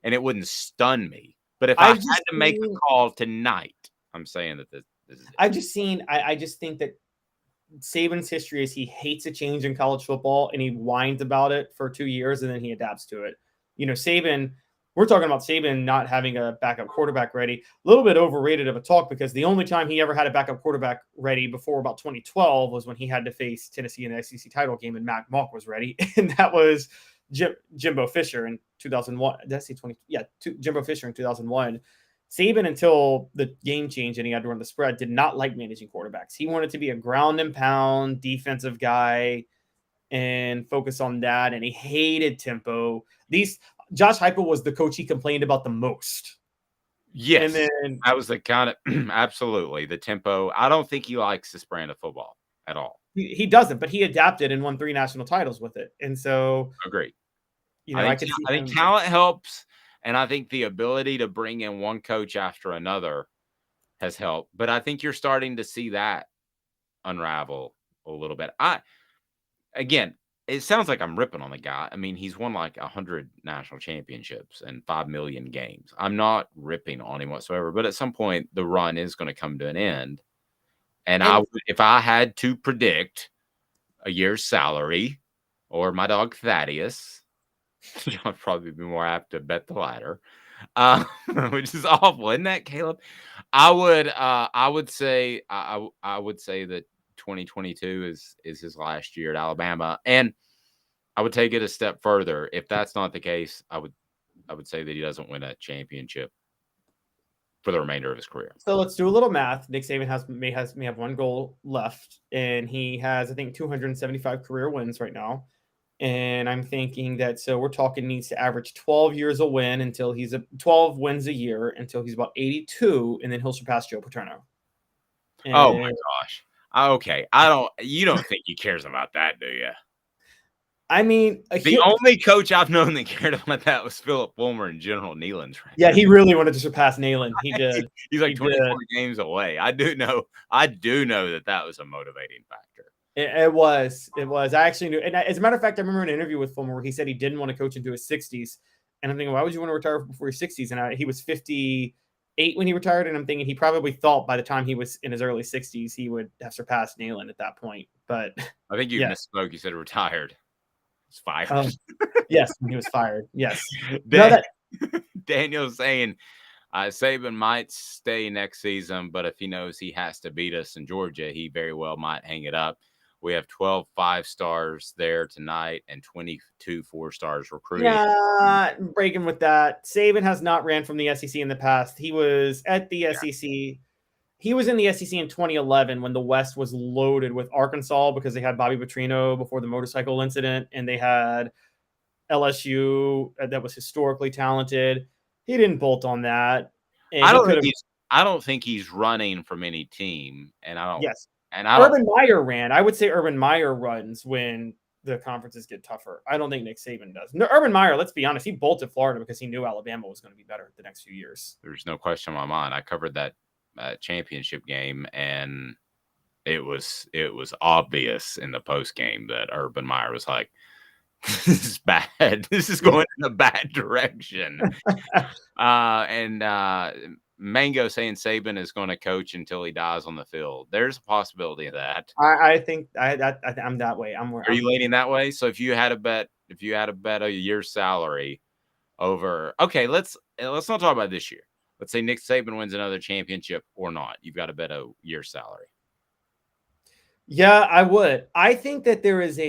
and it wouldn't stun me. But if I had to make a call tonight, I'm saying that this is it. I just think that Saban's history is he hates a change in college football, and he whines about it for 2 years, and then he adapts to it. You know, Saban – we're talking about Saban not having a backup quarterback ready. A little bit overrated of a talk because the only time he ever had a backup quarterback ready before about 2012 was when he had to face Tennessee in the SEC title game and Mac Mock was ready. And that was Jimbo Fisher in 2001. Did I say 20? Yeah, Jimbo Fisher in 2001. Saban, until the game changed and he had to run the spread, did not like managing quarterbacks. He wanted to be a ground and pound defensive guy and focus on that. And he hated tempo. Josh Heupel was the coach he complained about the most. Yes. And then that was the kind of absolutely the tempo. I don't think he likes this brand of football at all. He doesn't, but he adapted and won 3 national titles with it. And so agreed. You know, I think talent helps, and I think the ability to bring in one coach after another has helped. But I think you're starting to see that unravel a little bit. Again, it sounds like I'm ripping on the guy. I mean, he's won like 100 national championships and 5 million games. I'm not ripping on him whatsoever, but at some point the run is going to come to an end. And if I had to predict a year's salary, or my dog Thaddeus. I'd probably be more apt to bet the latter, which is awful, isn't that, Caleb? I would say I would say that 2022 is his last year at Alabama, and I would take it a step further. If that's not the case, I would say that he doesn't win a championship for the remainder of his career. So let's do a little math. Nick Saban may have one goal left, and he has, I think, 275 career wins right now. And I'm thinking that, so we're talking needs to average 12 years a win until he's 12 wins a year until he's about 82, and then he'll surpass Joe Paterno. Oh my gosh. Okay. You don't think he cares about that, do you? I mean, The only coach I've known that cared about that was Philip Fulmer and General Neyland's record. Yeah, he really wanted to surpass Neyland. He did. He's like 24 games away. I do know that was a motivating factor. It was. I actually knew. And as a matter of fact, I remember an interview with Fulmer where he said he didn't want to coach into his 60s. And I'm thinking, why would you want to retire before your 60s? And he was 58 when he retired. And I'm thinking he probably thought by the time he was in his early 60s, he would have surpassed Neyland at that point. But I think you misspoke. You said retired. He's fired. Yes, he was fired. Yes. Daniel's saying Saban might stay next season, but if he knows he has to beat us in Georgia, he very well might hang it up. We have 12 5-stars there tonight and 22 4-stars recruiting. Yeah, breaking with that. Saban has not ran from the SEC in the past. He was at the SEC. He was in the SEC in 2011 when the West was loaded with Arkansas because they had Bobby Petrino before the motorcycle incident, and they had LSU that was historically talented. He didn't bolt on that. And I don't think he's running from any team, and I don't. Yes. And Urban Meyer ran. I would say Urban Meyer runs when the conferences get tougher. I don't think Nick Saban does. No, Urban Meyer, let's be honest, he bolted Florida because he knew Alabama was going to be better the next few years. There's no question in my mind. I covered that championship game, and it was obvious in the post game that Urban Meyer was like, "This is bad. This is going in a bad direction." Mango saying Saban is going to coach until he dies on the field. There's a possibility of that. I think I'm that way. Are you leaning that way? So if you had a bet a year's salary over, okay, let's not talk about this year. Let's say Nick Saban wins another championship or not. You've got to bet a year's salary. Yeah, I would. I think that there is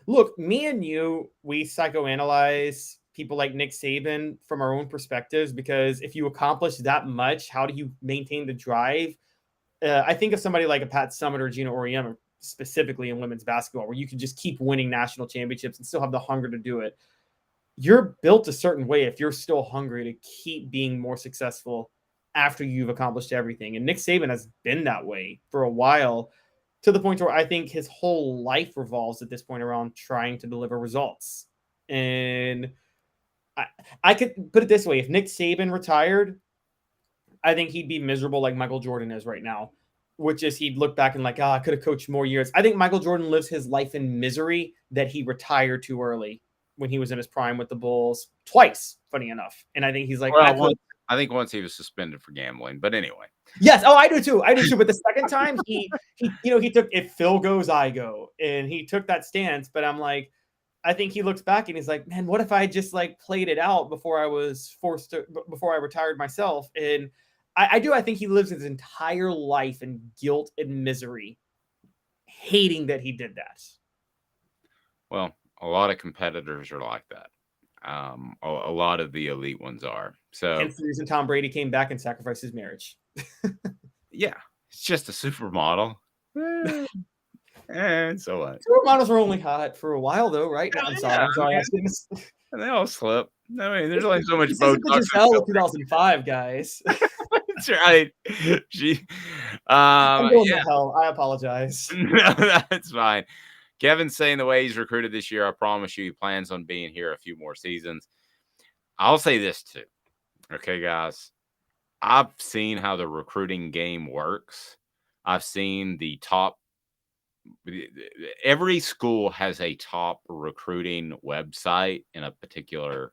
look, me and you, we psychoanalyze people like Nick Saban from our own perspectives, because if you accomplish that much, how do you maintain the drive? I think of somebody like a Pat Summitt or Gino Auriemma, specifically in women's basketball, where you can just keep winning national championships and still have the hunger to do it. You're built a certain way if you're still hungry to keep being more successful after you've accomplished everything. And Nick Saban has been that way for a while, to the point where I think his whole life revolves at this point around trying to deliver results. And I could put it this way. If Nick Saban retired, I think he'd be miserable like Michael Jordan is right now, which is he'd look back and like, I could have coached more years. I think Michael Jordan lives his life in misery that he retired too early when he was in his prime with the Bulls twice, funny enough. And I think he's like, I think once he was suspended for gambling, but anyway. Yes. Oh, I do too. But the second time he took, if Phil goes, I go, and he took that stance. But I'm like, I think he looks back and he's like, man, what if I just like played it out before I retired myself? And I think he lives his entire life in guilt and misery, hating that he did that. Well, a lot of competitors are like that. A lot of the elite ones are. So hence the reason Tom Brady came back and sacrificed his marriage. Yeah, it's just a supermodel. And so what? Supermodels were only hot for a while, though, right? I'm sorry. And they all slip. I mean, there's only so much Botox. Giselle 2005, guys. That's right. I'm going to hell. I apologize. No, that's fine. Kevin's saying the way he's recruited this year, I promise you, he plans on being here a few more seasons. I'll say this too. Okay, guys. I've seen how the recruiting game works. I've seen the top. Every school has a top recruiting website in a particular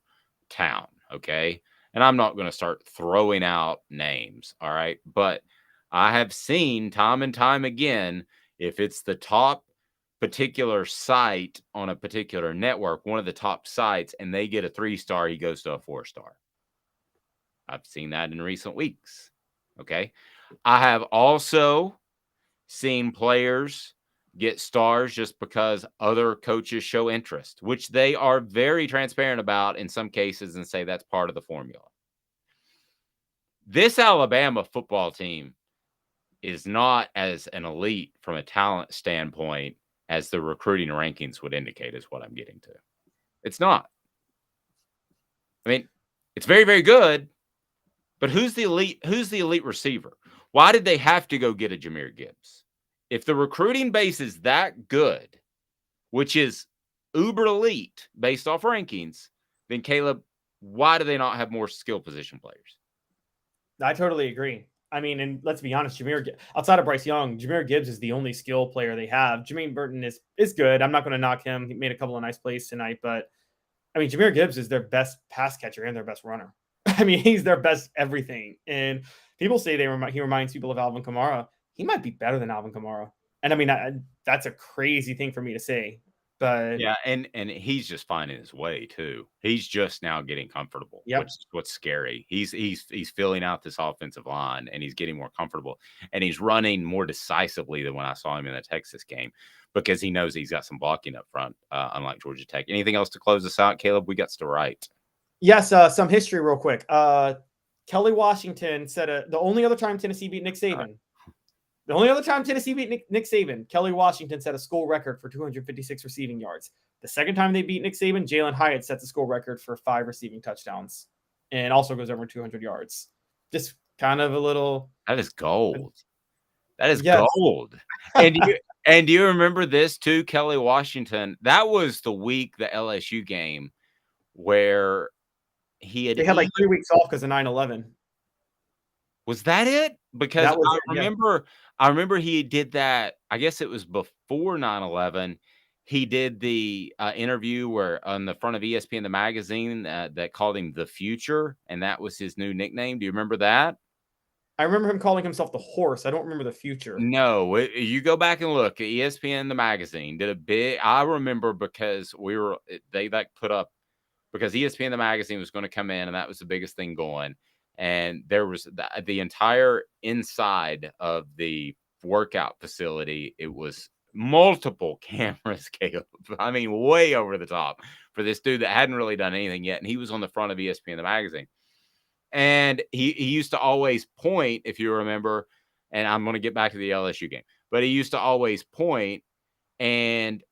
town. Okay. And I'm not going to start throwing out names. All right. But I have seen time and time again, if it's the top particular site on a particular network, one of the top sites, and they get a 3-star, he goes to a 4-star. I've seen that in recent weeks. Okay. I have also seen players get stars just because other coaches show interest, which they are very transparent about in some cases and say that's part of the formula. This Alabama football team is not as an elite from a talent standpoint as the recruiting rankings would indicate, is what I'm getting to. It's not. I mean, it's very, very good, but who's the elite? Who's the elite receiver? Why did they have to go get a Jahmyr Gibbs? If the recruiting base is that good, which is uber elite based off rankings, then Caleb, why do they not have more skill position players? I totally agree. I mean, and let's be honest, outside of Bryce Young, Jahmyr Gibbs is the only skill player they have. Jermaine Burton is good. I'm not going to knock him. He made a couple of nice plays tonight, but I mean, Jahmyr Gibbs is their best pass catcher and their best runner. I mean, he's their best everything. And people say he reminds people of Alvin Kamara. He might be better than Alvin Kamara. And I mean, that's a crazy thing for me to say. But yeah, and he's just finding his way too. He's just now getting comfortable. Yep. Which is what's scary. He's filling out this offensive line and he's getting more comfortable and he's running more decisively than when I saw him in the Texas game because he knows he's got some blocking up front, unlike Georgia Tech. Anything else to close us out, Caleb? We got to write. Yes, some history real quick. Kelly Washington said the only other time Tennessee beat Nick Saban. The only other time Tennessee beat Nick Saban, Kelly Washington set a school record for 256 receiving yards. The second time they beat Nick Saban, Jalen Hyatt sets a school record for 5 receiving touchdowns and also goes over 200 yards. Just kind of a little. That is gold. That is gold. And do you remember this too, Kelly Washington? That was the week, the LSU game, where they had like 3 weeks off because of 9/11. Was that it? Because I remember he did that. I guess it was before 9/11. He did the interview where on the front of ESPN, the magazine, that called him the Future, and that was his new nickname. Do you remember that? I remember him calling himself the Horse. I don't remember the Future. No, you go back and look at ESPN, the magazine did a big. I remember because they put up because ESPN, the magazine, was going to come in, and that was the biggest thing going. And there was the entire inside of the workout facility. It was multiple cameras, Caleb. I mean, way over the top for this dude that hadn't really done anything yet. And he was on the front of ESPN, the magazine. And he used to always point, if you remember, and I'm going to get back to the LSU game, but he used to always point, and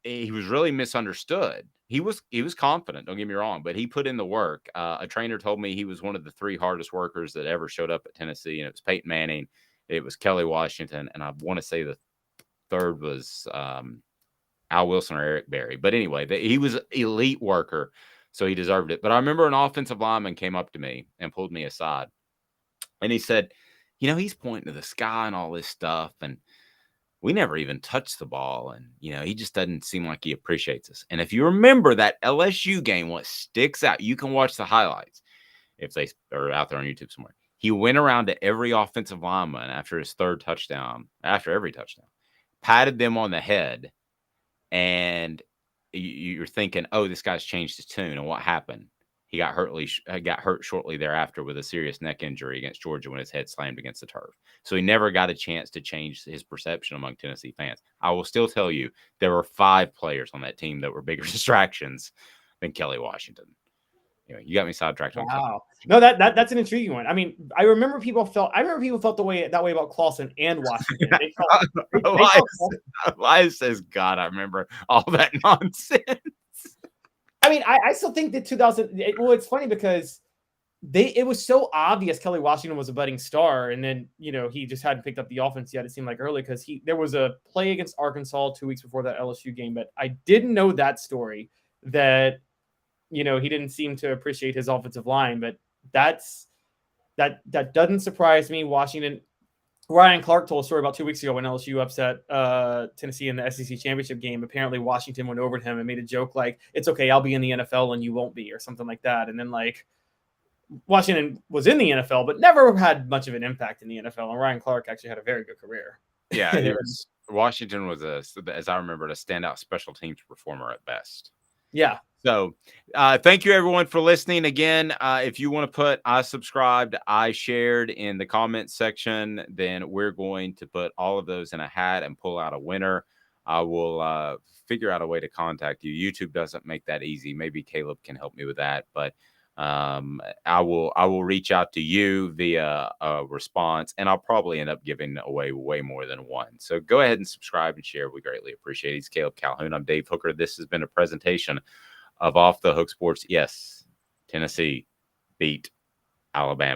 he was really misunderstood. He was confident, don't get me wrong, but he put in the work. A trainer told me he was one of the 3 hardest workers that ever showed up at Tennessee, and it was Peyton Manning, it was Kelly Washington, and I want to say the third was Al Wilson or Eric Berry. But anyway, he was an elite worker, so he deserved it. But I remember an offensive lineman came up to me and pulled me aside, and he said, he's pointing to the sky and all this stuff, and we never even touched the ball. And, he just doesn't seem like he appreciates us. And if you remember that LSU game, what sticks out, you can watch the highlights if they are out there on YouTube somewhere. He went around to every offensive lineman after his third touchdown, after every touchdown, patted them on the head. And you're thinking, oh, this guy's changed his tune. And what happened? He got hurt shortly thereafter with a serious neck injury against Georgia when his head slammed against the turf. So he never got a chance to change his perception among Tennessee fans. I will still tell you there were 5 players on that team that were bigger distractions than Kelly Washington. Anyway, you got me sidetracked. Wow. No, that's an intriguing one. I mean, I remember people felt that way about Clausen and Washington. Elias says, God, I remember all that nonsense. I mean, I still think that 2000. Well, it's funny because it was so obvious Kelly Washington was a budding star, and then he just hadn't picked up the offense yet. It seemed like early because there was a play against Arkansas 2 weeks before that LSU game, but I didn't know that story that he didn't seem to appreciate his offensive line. But that doesn't surprise me. Washington. Ryan Clark told a story about 2 weeks ago when LSU upset Tennessee in the SEC championship game. Apparently, Washington went over to him and made a joke like, "It's okay, I'll be in the NFL and you won't be," or something like that. And then Washington was in the NFL, but never had much of an impact in the NFL. And Ryan Clark actually had a very good career. Yeah, Washington was as I remember, a standout special teams performer at best. Yeah. So, thank you everyone for listening. Again, if you want to put I subscribed, I shared in the comments section, then we're going to put all of those in a hat and pull out a winner. I will figure out a way to contact you. YouTube doesn't make that easy. Maybe Caleb can help me with that, but I will reach out to you via a response, and I'll probably end up giving away way more than one. So go ahead and subscribe and share. We greatly appreciate it. He's Caleb Calhoun. I'm Dave Hooker. This has been a presentation of Off the Hook Sports. Yes, Tennessee beat Alabama.